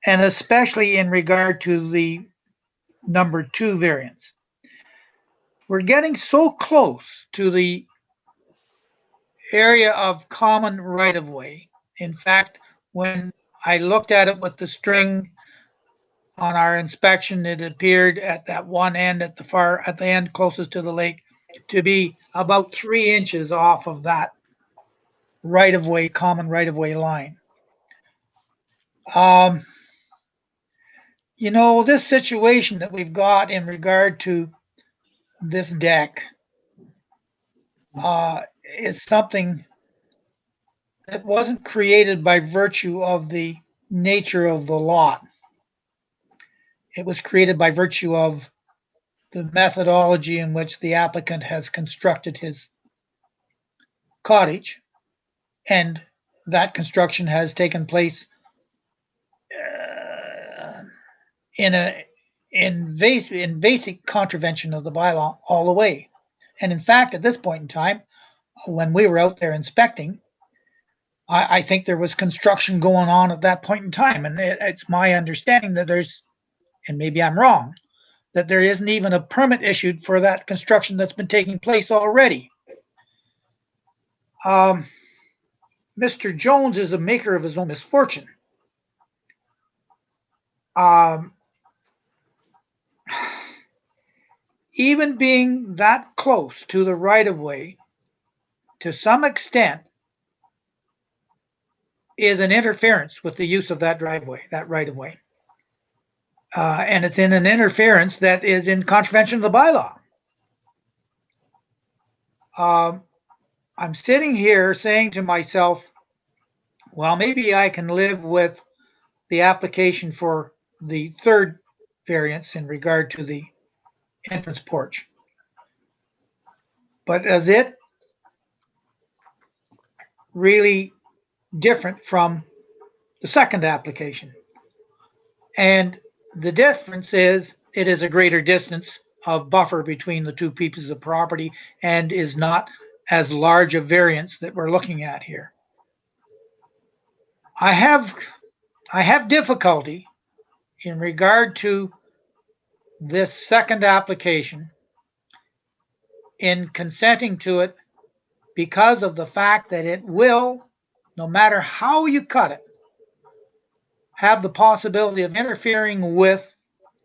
and especially in regard to the number 2 variance. We're getting so close to the area of common right-of-way. In fact, when I looked at it with the string on our inspection, it appeared at that one end at the end closest to the lake to be about 3 inches off of that right-of-way, common right-of-way line. You know, this situation that we've got in regard to this deck is something that wasn't created by virtue of the nature of the lot. It was created by virtue of the methodology in which the applicant has constructed his cottage, and that construction has taken place in basic contravention of the bylaw all the way. And in fact, at this point in time, when we were out there inspecting, I think there was construction going on at that point in time. And it's my understanding that there's, and maybe I'm wrong, that there isn't even a permit issued for that construction that's been taking place already. Mr. Jones is a maker of his own misfortune. Even being that close to the right-of-way, to some extent, is an interference with the use of that driveway, that right-of-way. And it's in an interference that is in contravention of the bylaw. I'm sitting here saying to myself, well, maybe I can live with the application for the third variance in regard to the entrance porch. But is it really different from the second application? And the difference is it is a greater distance of buffer between the two pieces of property and is not as large a variance that we're looking at here. I have difficulty in regard to this second application in consenting to it because of the fact that it will, no matter how you cut it, have the possibility of interfering with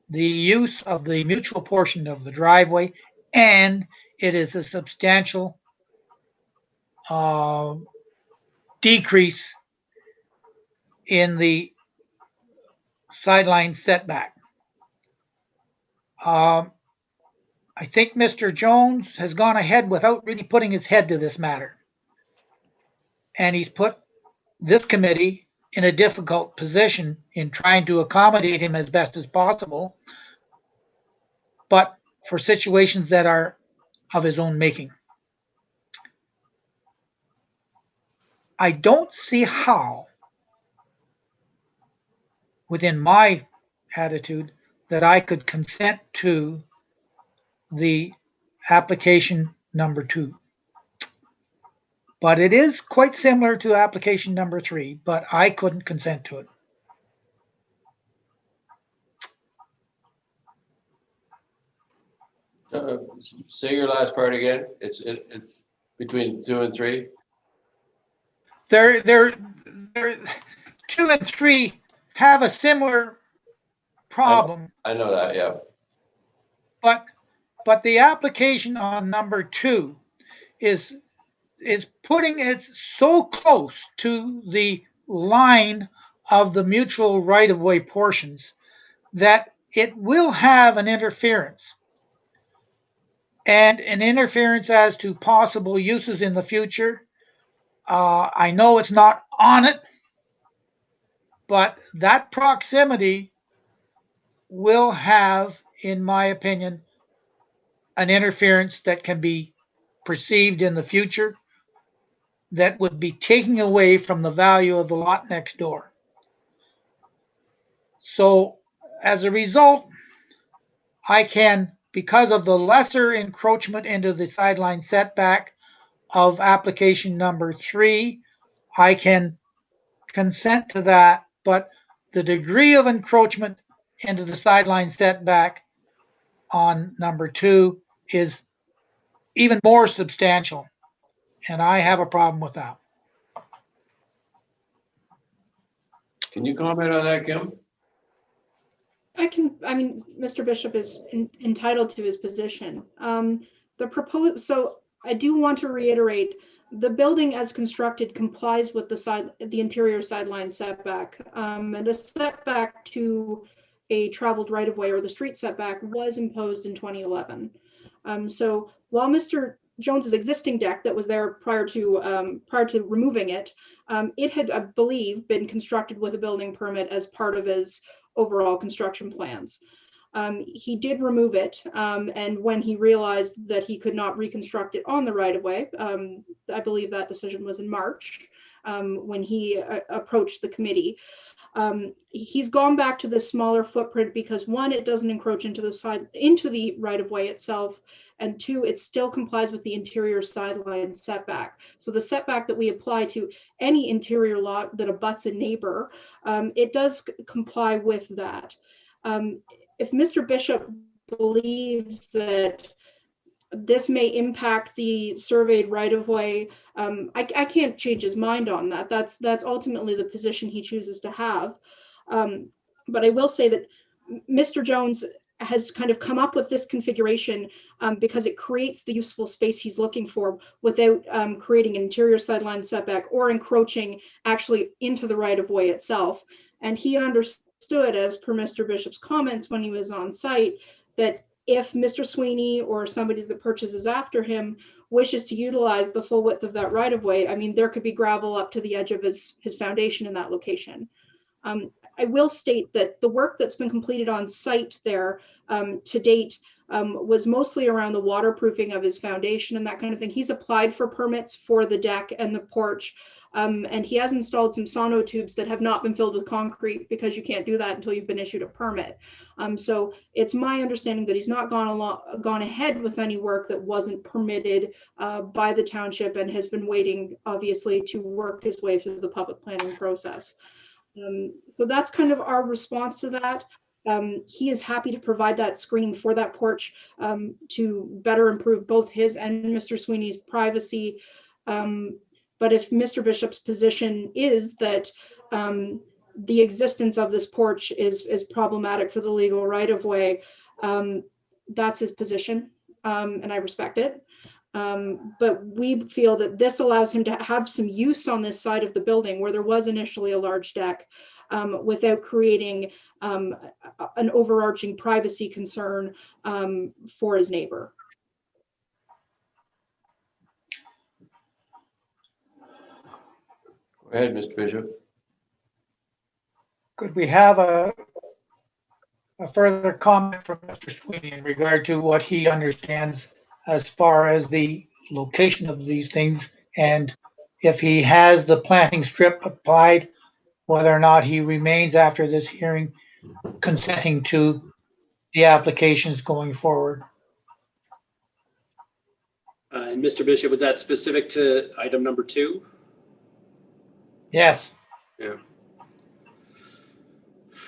the use of the mutual portion of the driveway, and it is a substantial decrease in the sideline setback. I think Mr. Jones has gone ahead without really putting his head to this matter. And he's put this committee in a difficult position in trying to accommodate him as best as possible, but for situations that are of his own making. I don't see how, within my attitude, that I could consent to the application number 2. But it is quite similar to application number 3, but I couldn't consent to it. Say your last part again. It's between 2 and 3. They're 2 and 3 have a similar problem. I know that, yeah. But the application on number 2 is putting it so close to the line of the mutual right-of-way portions that it will have an interference. And an interference as to possible uses in the future. I know it's not on it, but that proximity will have, in my opinion, an interference that can be perceived in the future that would be taking away from the value of the lot next door. So as a result, I can, because of the lesser encroachment into the sideline setback of application number 3, I can consent to that, but the degree of encroachment into the sideline setback on number 2 is even more substantial, and I have a problem with that. Can you comment on that, Kim? I mean, Mr. Bishop is entitled to his position. So I do want to reiterate, the building as constructed complies with the interior sideline setback. And a setback to a traveled right-of-way or the street setback was imposed in 2011. So while Mr. Jones's existing deck that was there prior to removing it, it had, I believe, been constructed with a building permit as part of his overall construction plans. He did remove it, and when he realized that he could not reconstruct it on the right-of-way, I believe that decision was in March, when he approached the committee. He's gone back to the smaller footprint because, one, it doesn't encroach into the right-of-way itself, and 2, it still complies with the interior sideline setback. So the setback that we apply to any interior lot that abuts a neighbor, it does comply with that. If Mr. Bishop believes that this may impact the surveyed right-of-way, I can't change his mind on that. That's ultimately the position he chooses to have. But I will say that Mr. Jones has kind of come up with this configuration because it creates the useful space he's looking for without creating an interior sideline setback or encroaching actually into the right-of-way itself. And he understood, as per Mr. Bishop's comments when he was on site, that if Mr. Sweeney or somebody that purchases after him wishes to utilize the full width of that right-of-way, I mean, there could be gravel up to the edge of his foundation in that location. I will state that the work that's been completed on site there to date was mostly around the waterproofing of his foundation and that kind of thing. He's applied for permits for the deck and the porch, and he has installed some sonotubes that have not been filled with concrete because you can't do that until you've been issued a permit. So it's my understanding that he's not gone ahead with any work that wasn't permitted by the township and has been waiting, obviously, to work his way through the public planning process. So that's kind of our response to that. He is happy to provide that screening for that porch to better improve both his and Mr. Sweeney's privacy. But if Mr. Bishop's position is that the existence of this porch is problematic for the legal right of way. That's his position, and I respect it. But we feel that this allows him to have some use on this side of the building where there was initially a large deck, without creating an overarching privacy concern for his neighbor. Go ahead, Mr. Bishop. Could we have a further comment from Mr. Sweeney in regard to what he understands as far as the location of these things, and if he has the planting strip applied, whether or not he remains after this hearing consenting to the applications going forward? And Mr. Bishop, was that specific to item number 2? Yes.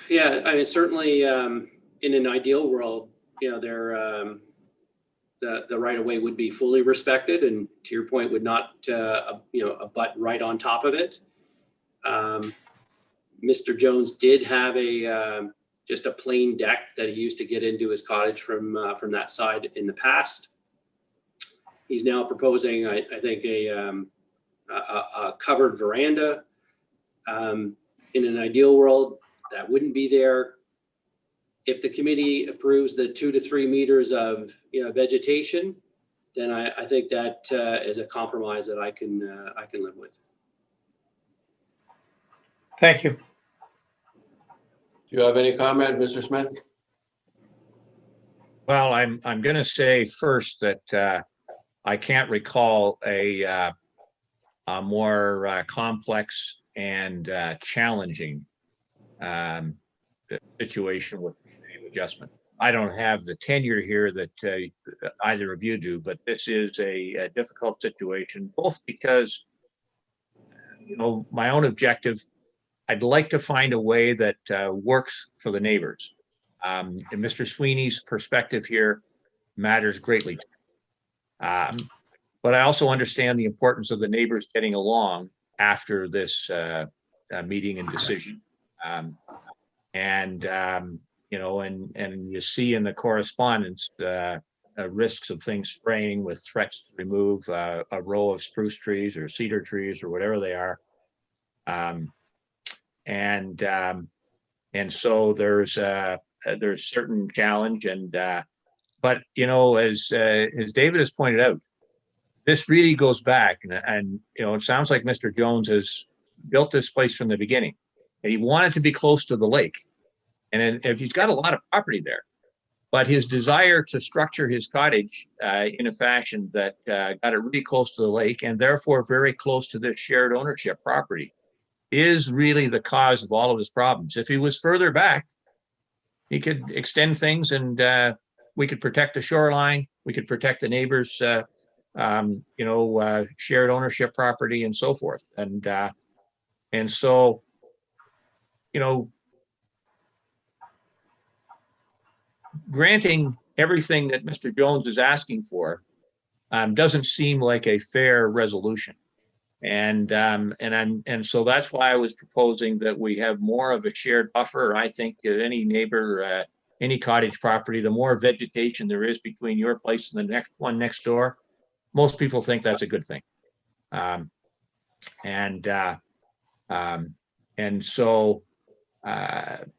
Yeah, I mean, certainly in an ideal world, you know, the right of way would be fully respected, and to your point, would not, abut right on top of it. Mr. Jones did have just a plain deck that he used to get into his cottage from that side in the past. He's now proposing, I think, a covered veranda. In an ideal world, that wouldn't be there. If the committee approves the 2 to 3 meters of vegetation, then I think that is a compromise that I can live with. Thank you. Do you have any comment, Mr. Smith? Well, I'm going to say first that I can't recall a more complex and challenging situation with adjustment. I don't have the tenure here that either of you do, but this is a difficult situation, both because, my own objective, I'd like to find a way that works for the neighbors. And Mr. Sweeney's perspective here matters greatly. But I also understand the importance of the neighbors getting along after this meeting and decision. And you see in the correspondence risks of things fraying with threats to remove a row of spruce trees or cedar trees or whatever they are. And so there's certain challenge, but as David has pointed out, this really goes back, and it sounds like Mr. Jones has built this place from the beginning, and he wanted to be close to the lake, and if he's got a lot of property there, but his desire to structure his cottage in a fashion that got it really close to the lake and therefore very close to this shared ownership property is really the cause of all of his problems. If he was further back, he could extend things, and we could protect the shoreline, we could protect the neighbors, shared ownership property and so forth. And so, granting everything that Mr. Jones is asking for doesn't seem like a fair resolution. And so that's why I was proposing that we have more of a shared buffer. I think that any neighbor, any cottage property, the more vegetation there is between your place and the next one next door, most people think that's a good thing. And so, and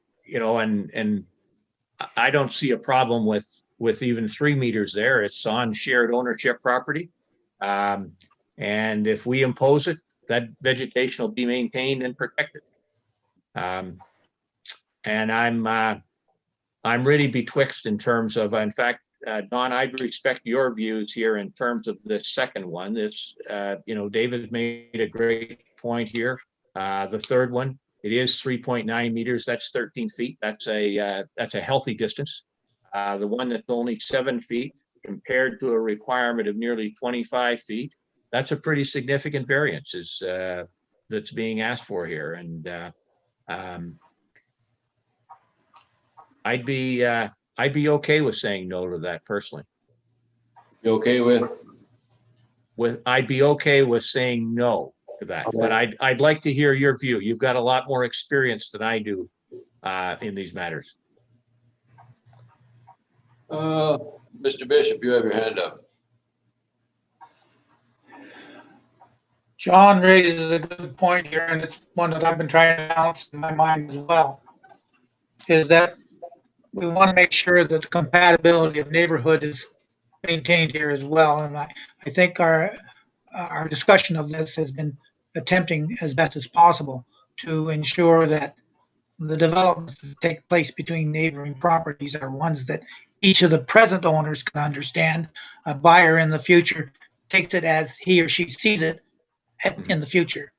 I don't see a problem with even 3 meters there. It's on shared ownership property. And if we impose it, that vegetation will be maintained and protected. And I'm really betwixt in terms of, in fact, Don, I'd respect your views here in terms of the second one. This, David made a great point here. The third one, it is 3.9 meters. That's 13 feet. That's a healthy distance. The one that's only 7 feet compared to a requirement of nearly 25 feet. That's a pretty significant variance that's being asked for here. And I'd be okay with saying no to that personally. You okay with? I'd be okay with saying no. to that. Okay. But I'd like to hear your view. You've got a lot more experience than I do in these matters. Mr. Bishop, you have your hand up. John raises a good point here, and it's one that I've been trying to balance in my mind as well, is that we want to make sure that the compatibility of neighborhood is maintained here as well. And I think our discussion of this has been attempting as best as possible to ensure that the developments that take place between neighboring properties are ones that each of the present owners can understand. A buyer in the future takes it as he or she sees it in the future.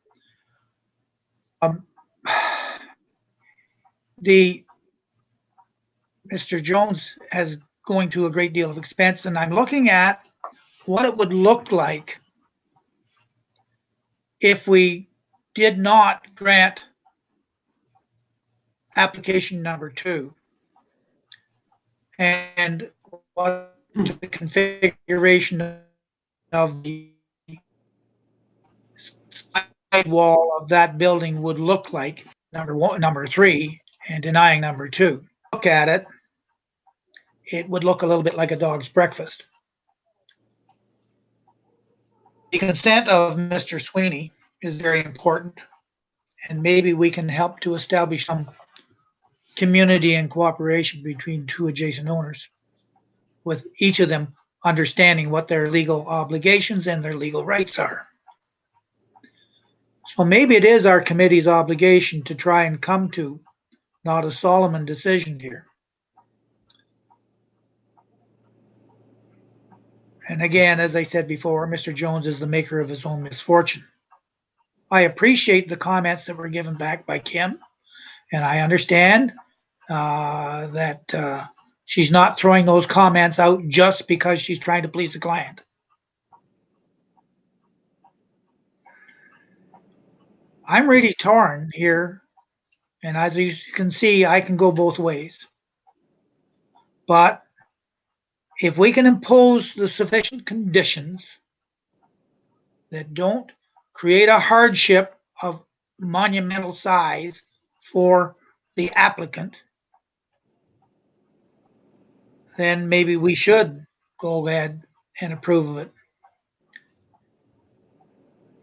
Mr. Jones has going to a great deal of expense, and I'm looking at what it would look like if we did not grant application number 2, and what the configuration of the side wall of that building would look like, number 3, and denying number 2. Look at it, it would look a little bit like a dog's breakfast. The consent of Mr. Sweeney is very important, and maybe we can help to establish some community and cooperation between 2 adjacent owners, with each of them understanding what their legal obligations and their legal rights are. So maybe it is our committee's obligation to try and come to not a Solomon decision here. And again, as I said before, Mr. Jones is the maker of his own misfortune. I appreciate the comments that were given back by Kim, and I understand that she's not throwing those comments out just because she's trying to please the client. I'm really torn here, and as you can see, I can go both ways. But if we can impose the sufficient conditions that don't create a hardship of monumental size for the applicant, then maybe we should go ahead and approve of it.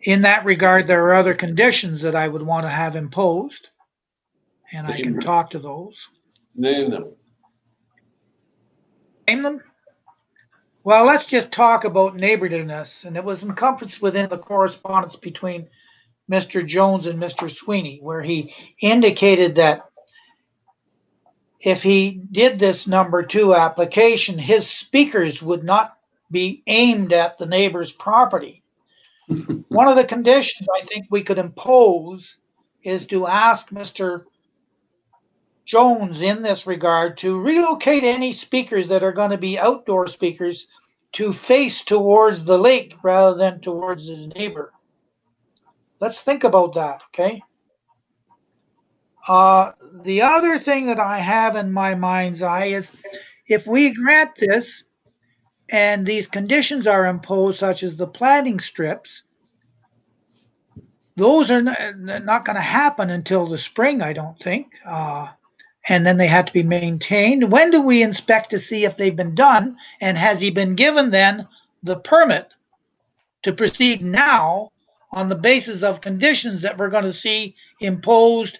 In that regard, there are other conditions that I would want to have imposed, and I can talk to those. Name them. Name them? Well, let's just talk about neighborliness, and it was encompassed within the correspondence between Mr. Jones and Mr. Sweeney, where he indicated that if he did this number 2 application, his speakers would not be aimed at the neighbor's property. One of the conditions I think we could impose is to ask Mr. Jones in this regard to relocate any speakers that are going to be outdoor speakers to face towards the lake rather than towards his neighbor. Let's think about that, okay? The other thing that I have in my mind's eye is if we grant this and these conditions are imposed, such as the planting strips, those are not going to happen until the spring, I don't think. And then they have to be maintained. When do we inspect to see if they've been done? And has he been given then the permit to proceed now on the basis of conditions that we're going to see imposed,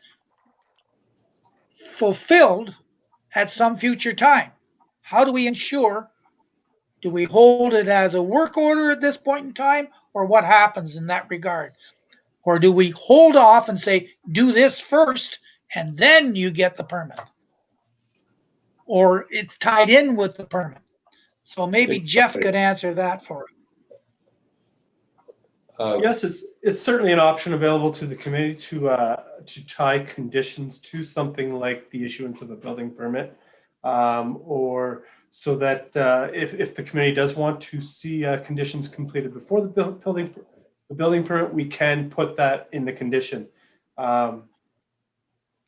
fulfilled at some future time? How do we ensure? Do we hold it as a work order at this point in time, or what happens in that regard? Or do we hold off and say, do this first and then you get the permit? Or it's tied in with the permit. So maybe Jeff could answer that for us. Yes, it's certainly an option available to the committee to tie conditions to something like the issuance of a building permit, or so that if the committee does want to see conditions completed before the building permit, we can put that in the condition.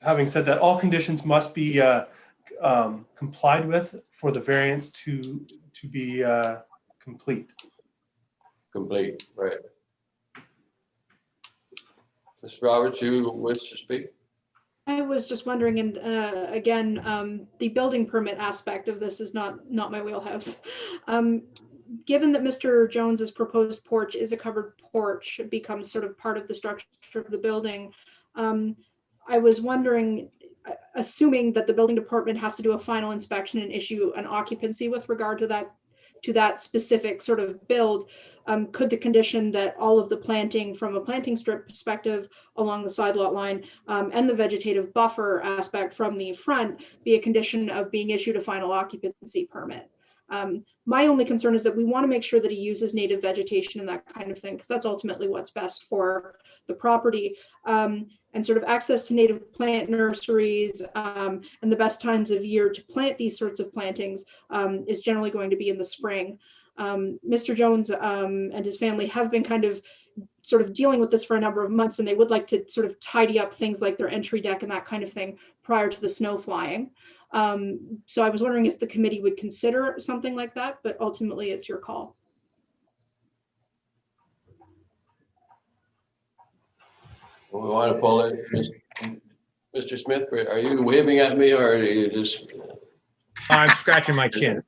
Having said that, all conditions must be complied with for the variance to be complete. Complete, right. Mr. Roberts, you wish to speak? I was just wondering, and again, the building permit aspect of this is not my wheelhouse. Given that Mr. Jones's proposed porch is a covered porch, it becomes sort of part of the structure of the building. I was wondering, assuming that the building department has to do a final inspection and issue an occupancy with regard to that specific sort of build, could the condition that all of the planting from a planting strip perspective along the side lot line and the vegetative buffer aspect from the front be a condition of being issued a final occupancy permit? My only concern is that we want to make sure that he uses native vegetation and that kind of thing, because that's ultimately what's best for the property. And sort of access to native plant nurseries and the best times of year to plant these sorts of plantings is generally going to be in the spring. Mr. Jones and his family have been kind of sort of dealing with this for a number of months, and they would like to sort of tidy up things like their entry deck and that kind of thing prior to the snow flying. So I was wondering if the committee would consider something like that, but ultimately it's your call. We want to pull it. Mr. Smith, are you waving at me or are you just? I'm scratching my chin.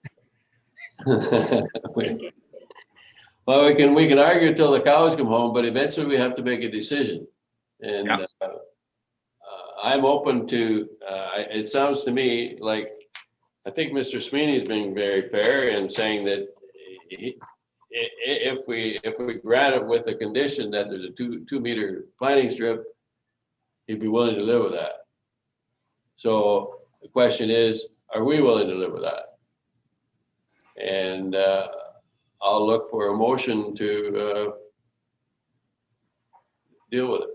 Well, we can argue till the cows come home, but eventually we have to make a decision. And Yeah. I'm open to, it sounds to me like, I think Mr. Sweeney's being very fair in saying that if we grant it with the condition that there's a two meter planting strip, he'd be willing to live with that. So the question is, are we willing to live with that? And I'll look for a motion to deal with it.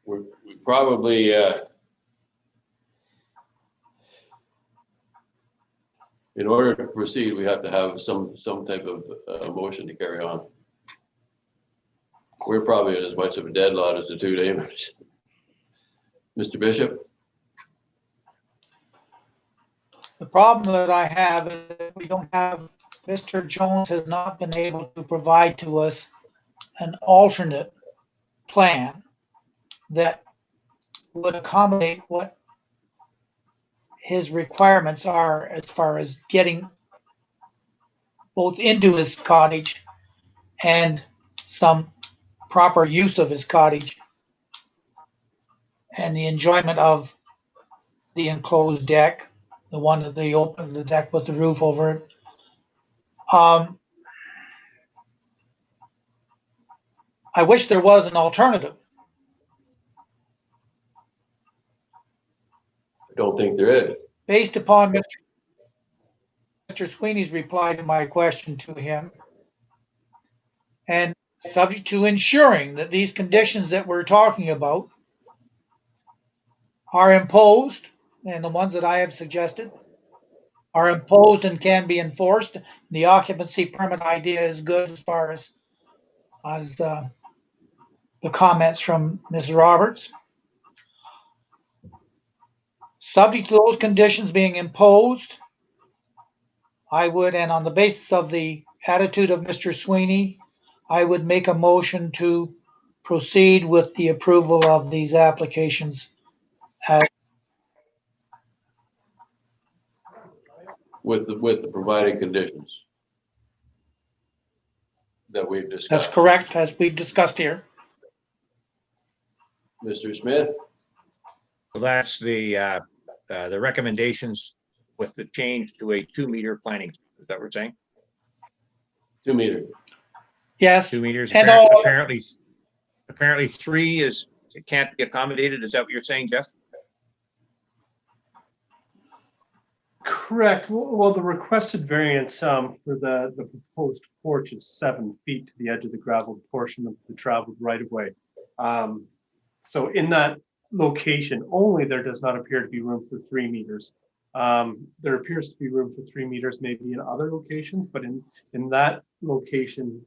We probably in order to proceed, we have to have some type of motion to carry on. We're probably in as much of a deadlock as the two neighbors. Mr. Bishop? The problem that I have is that we don't have, Mr. Jones has not been able to provide to us an alternate plan that would accommodate what his requirements are as far as getting both into his cottage and some proper use of his cottage and the enjoyment of the enclosed deck, the one that they open, the deck with the roof over it. I wish there was an alternative. I don't think there is. Based upon Mr. Sweeney's reply to my question to him, and subject to ensuring that these conditions that we're talking about are imposed, and the ones that I have suggested are imposed and can be enforced. The occupancy permit idea is good as far as the comments from Ms. Roberts. Subject to those conditions being imposed, I would, and on the basis of the attitude of Mr. Sweeney, I would make a motion to proceed with the approval of these applications as With the provided conditions that we've discussed. that's correct, as we've discussed here. Mr. Smith? So that's the recommendations with the change to a 2 meter planting. Is that what we're saying? 2 meter. Yes, 2 meters. And Apparently 3 is, it can't be accommodated. Is that what you're saying, Jeff? Correct. Well, the requested variance for the proposed porch is 7 feet to the edge of the graveled portion of the traveled right of way. So in that location only, there does not appear to be room for 3 meters. There appears to be room for 3 meters maybe in other locations, but in that location,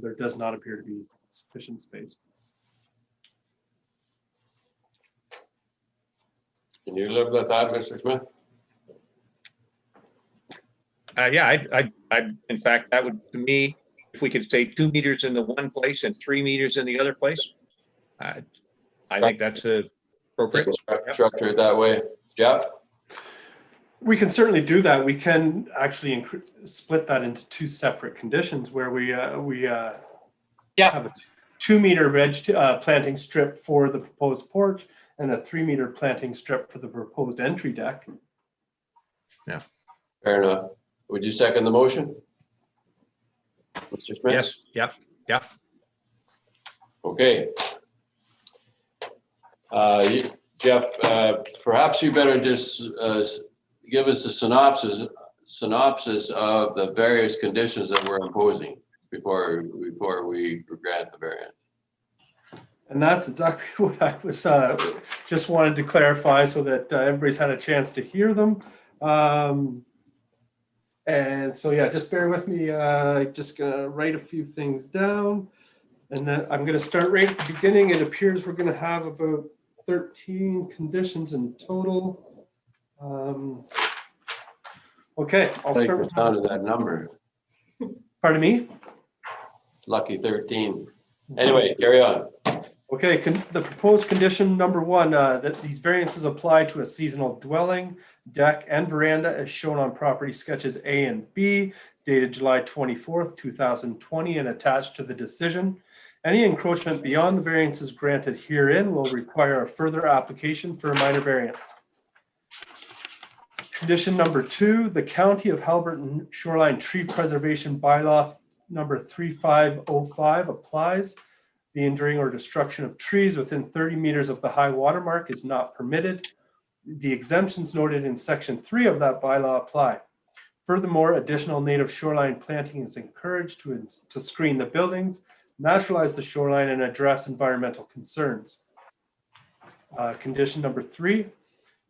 there does not appear to be sufficient space. Can you live with that, Mr. Smith? Yeah, I in fact, that would, to me, if we could say 2 meters in the one place and 3 meters in the other place, I think that's appropriate. Yep. Structure it that way. Jeff? We can certainly do that. We can actually split that into two separate conditions where we Yeah. have a 2 meter planting strip for the proposed porch and a 3 meter planting strip for the proposed entry deck. Fair enough. Would you second the motion? Mr. Smith? Yes, yep. Okay. Jeff, perhaps you better just give us a synopsis of the various conditions that we're imposing before we grant the variance. And that's exactly what I was just wanted to clarify so that everybody's had a chance to hear them. And so, yeah, just bear with me. Just gonna write a few things down, and then I'm gonna start right at the beginning. It appears we're gonna have about 13 conditions in total. Okay, I'll start with down to that number. Pardon me? Lucky 13. Anyway, carry on. Okay, the proposed condition number 1, that these variances apply to a seasonal dwelling, deck, and veranda as shown on property sketches A and B, dated July 24th, 2020, and attached to the decision. Any encroachment beyond the variances granted herein will require a further application for a minor variance. Condition number 2, the County of Haliburton Shoreline Tree Preservation Bylaw number 3505 applies. The injuring or destruction of trees within 30 meters of the high water mark is not permitted. The exemptions noted in section 3 of that bylaw apply. Furthermore, additional native shoreline planting is encouraged to screen the buildings, naturalize the shoreline, and address environmental concerns. Condition number 3,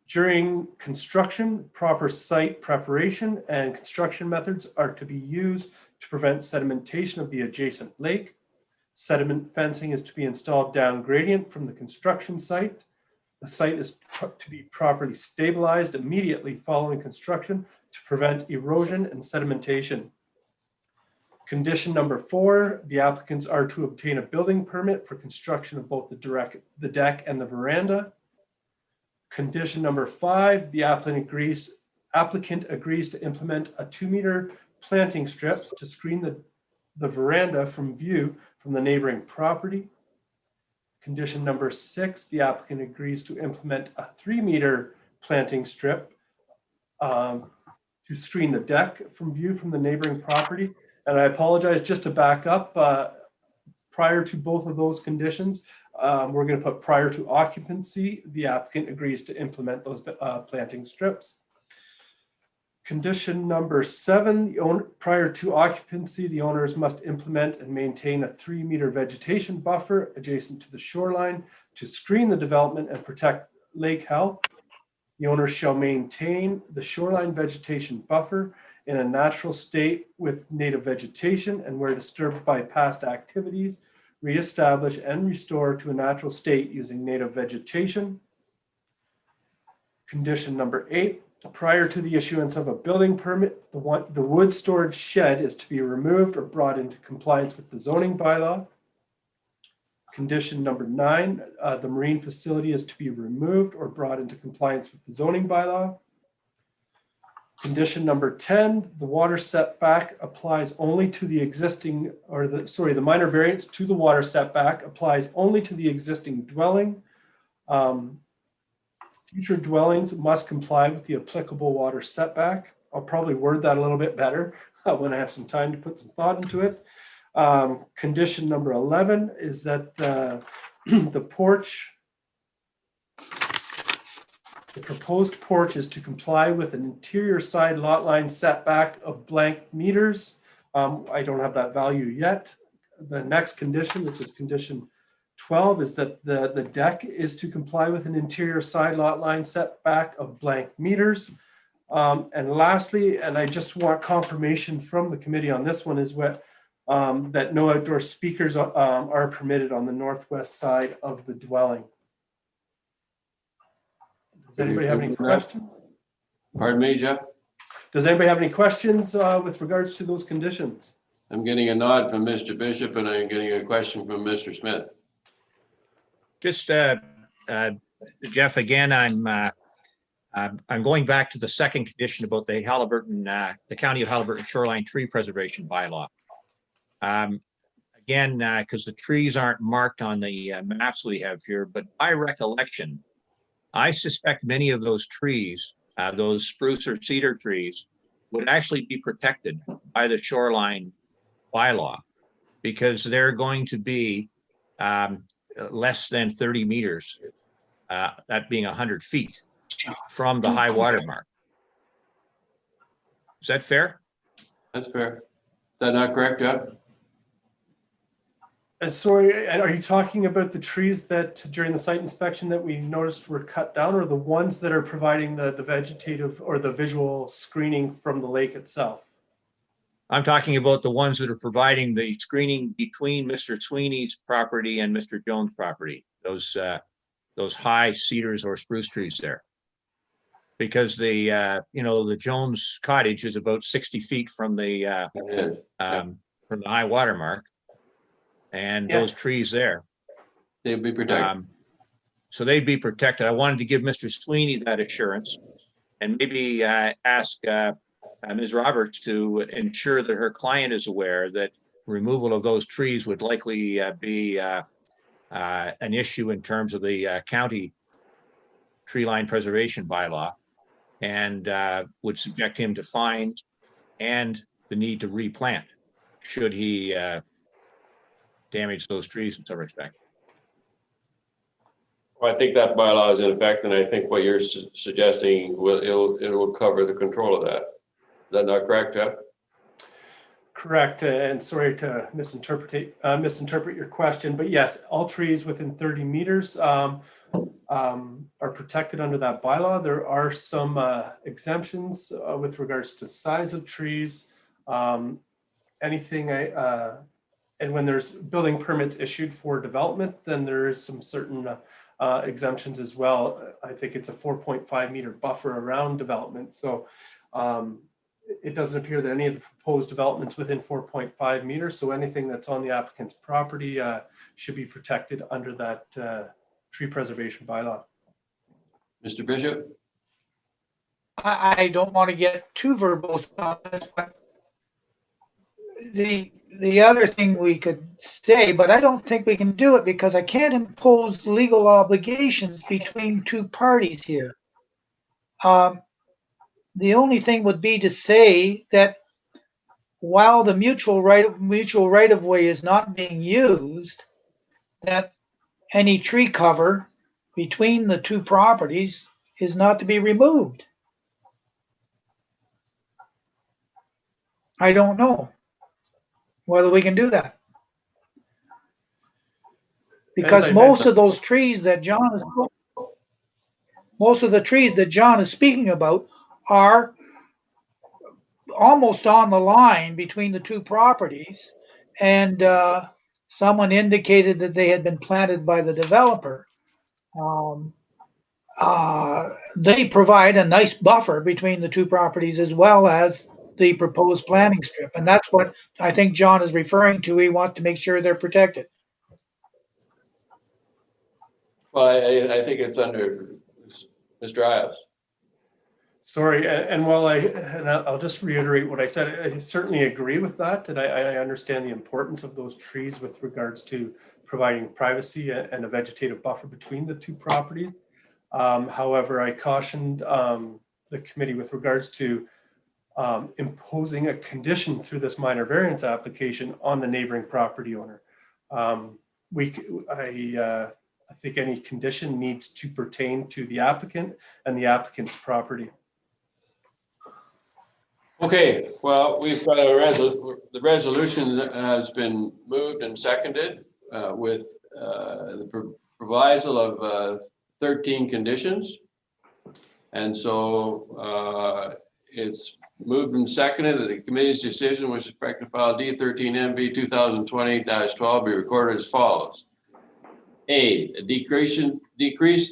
during construction, proper site preparation and construction methods are to be used to prevent sedimentation of the adjacent lake. Sediment fencing is to be installed down gradient from the construction site. The site is to be properly stabilized immediately following construction to prevent erosion and sedimentation. Condition number 4, the applicants are to obtain a building permit for construction of both the deck and the veranda. Condition number 5, the applicant agrees to implement a 2 meter planting strip to screen the veranda from view from the neighboring property. Condition number 6, the applicant agrees to implement a 3 meter planting strip to screen the deck from view from the neighboring property. And I apologize, just to back up, prior to both of those conditions, we're going to put prior to occupancy, the applicant agrees to implement those planting strips. Condition number 7, prior to occupancy, the owners must implement and maintain a 3 meter vegetation buffer adjacent to the shoreline to screen the development and protect lake health. The owners shall maintain the shoreline vegetation buffer in a natural state with native vegetation, and where disturbed by past activities, reestablish and restore to a natural state using native vegetation. Condition number 8, prior to the issuance of a building permit, the wood storage shed is to be removed or brought into compliance with the zoning bylaw. Condition number 9, the marine facility is to be removed or brought into compliance with the zoning bylaw. Condition number 10, the water setback applies only to the existing, the minor variance to the water setback applies only to the existing dwelling. Future dwellings must comply with the applicable water setback. I'll probably word that a little bit better when I have some time to put some thought into it. Condition number 11 is that the proposed porch is to comply with an interior side lot line setback of blank meters. I don't have that value yet. The next condition, which is condition 12, is that the deck is to comply with an interior side lot line setback of blank meters. And lastly, and I just want confirmation from the committee on this one, is that no outdoor speakers are permitted on the northwest side of the dwelling. Does anybody have any questions? Pardon me, Jeff? Does anybody have any questions with regards to those conditions? I'm getting a nod from Mr. Bishop and I'm getting a question from Mr. Smith. Just, Jeff, again, I'm going back to the second condition about the Halliburton, the County of Halliburton Shoreline Tree Preservation Bylaw. Again, because the trees aren't marked on the maps we have here, but by recollection, I suspect many of those trees, those spruce or cedar trees, would actually be protected by the shoreline bylaw because they're going to be less than 30 meters, that being 100 feet from the high water mark. Is that fair? That's fair. Is that not correct, Jeff? Sorry, are you talking about the trees that during the site inspection that we noticed were cut down, or the ones that are providing the vegetative or the visual screening from the lake itself? I'm talking about the ones that are providing the screening between Mr. Sweeney's property and Mr. Jones' property, those high cedars or spruce trees there. Because the, the Jones cottage is about 60 feet from the from the high water mark. And those trees there. They'd be protected. So they'd be protected. I wanted to give Mr. Sweeney that assurance and maybe ask Ms. Roberts to ensure that her client is aware that removal of those trees would likely be an issue in terms of the county tree line preservation bylaw and would subject him to fines and the need to replant should he damage those trees in some respect. Well, I think that bylaw is in effect, and I think what you're suggesting it will cover the control of that. Is that not correct, Jeff? Correct, and sorry to misinterpret your question, but yes, all trees within 30 meters are protected under that bylaw. There are some exemptions with regards to size of trees. And when there's building permits issued for development, then there is some certain exemptions as well. I think it's a 4.5 meter buffer around development. So it doesn't appear that any of the proposed developments within 4.5 meters. So anything that's on the applicant's property should be protected under that tree preservation bylaw. Mr. Bishop? I don't want to get too verbose on this, but the other thing we could say, but I don't think we can do it because I can't impose legal obligations between two parties here. The only thing would be to say that while the mutual right of way is not being used, that any tree cover between the two properties is not to be removed. I don't know whether we can do that. Because most of those trees that John is speaking about are almost on the line between the two properties, and someone indicated that they had been planted by the developer. They provide a nice buffer between the two properties as well as the proposed planting strip, and that's what I think John is referring to. He wants to make sure they're protected. Well, I think it's under Mr. Ives. Sorry, and while I'll just reiterate what I said, I certainly agree with that, and I understand the importance of those trees with regards to providing privacy and a vegetative buffer between the two properties. However, I cautioned the committee with regards to imposing a condition through this minor variance application on the neighboring property owner. I think any condition needs to pertain to the applicant and the applicant's property. Okay, well, we've got the resolution has been moved and seconded with the proviso of 13 conditions. And so it's moved and seconded that the committee's decision with respect to file D13MV 2020-12 be recorded as follows. A, decrease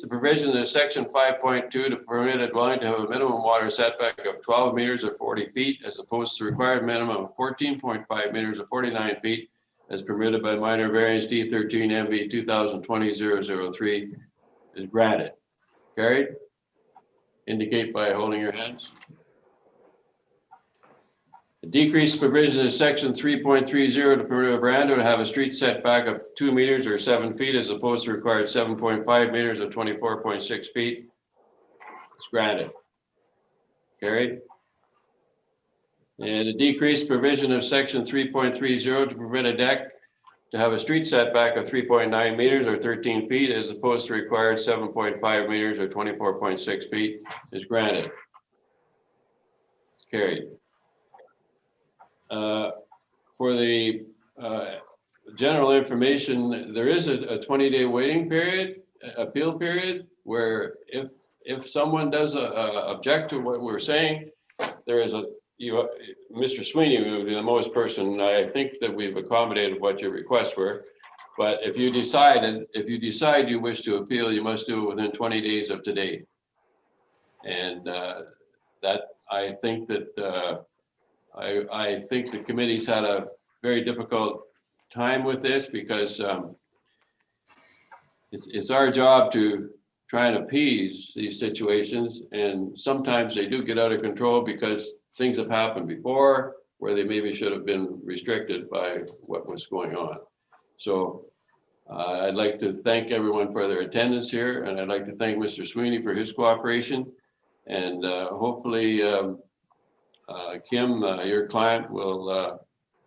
the provision of section 5.2 to permit a dwelling to have a minimum water setback of 12 meters or 40 feet as opposed to required minimum of 14.5 meters or 49 feet as permitted by minor variance D13 MV 2020-003 is granted. Carried? Indicate by holding your hands. Decrease provisions in section 3.30 to permit a veranda to have a street setback of 2 meters or 7 feet as opposed to required 7.5 meters or 24.6 feet. It's granted. Carried. And a decreased provision of section 3.30 to permit a deck to have a street setback of 3.9 meters or 13 feet as opposed to required 7.5 meters or 24.6 feet is granted. It's carried. For the general information, there is a 20-day waiting period, appeal period, where if someone does object to what we're saying, there is Mr. Sweeney would be the most person I think that we've accommodated what your requests were. But if you decide you wish to appeal, you must do it within 20 days of today. And that I think that. I think the committee's had a very difficult time with this because it's our job to try and appease these situations. And sometimes they do get out of control because things have happened before where they maybe should have been restricted by what was going on. So I'd like to thank everyone for their attendance here. And I'd like to thank Mr. Sweeney for his cooperation. And hopefully, Kim, your client will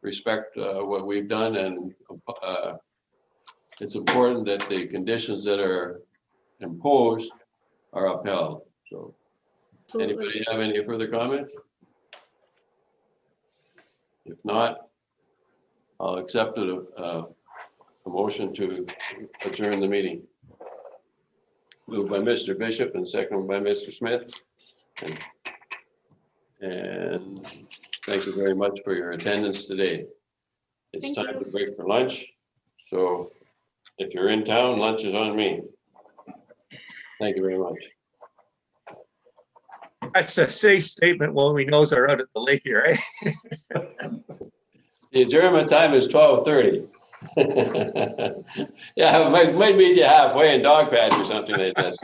respect what we've done, and it's important that the conditions that are imposed are upheld. So, anybody have any further comments? If not, I'll accept a motion to adjourn the meeting. Moved by Mr. Bishop and seconded by Mr. Smith. And thank you very much for your attendance today. It's Thank time you. to break for lunch. So if you're in town, lunch is on me. Thank you very much. That's a safe statement when we knows are out at the lake here, eh? The adjournment time is 12:30. Yeah, it might meet you halfway in Dog Patch or something like that.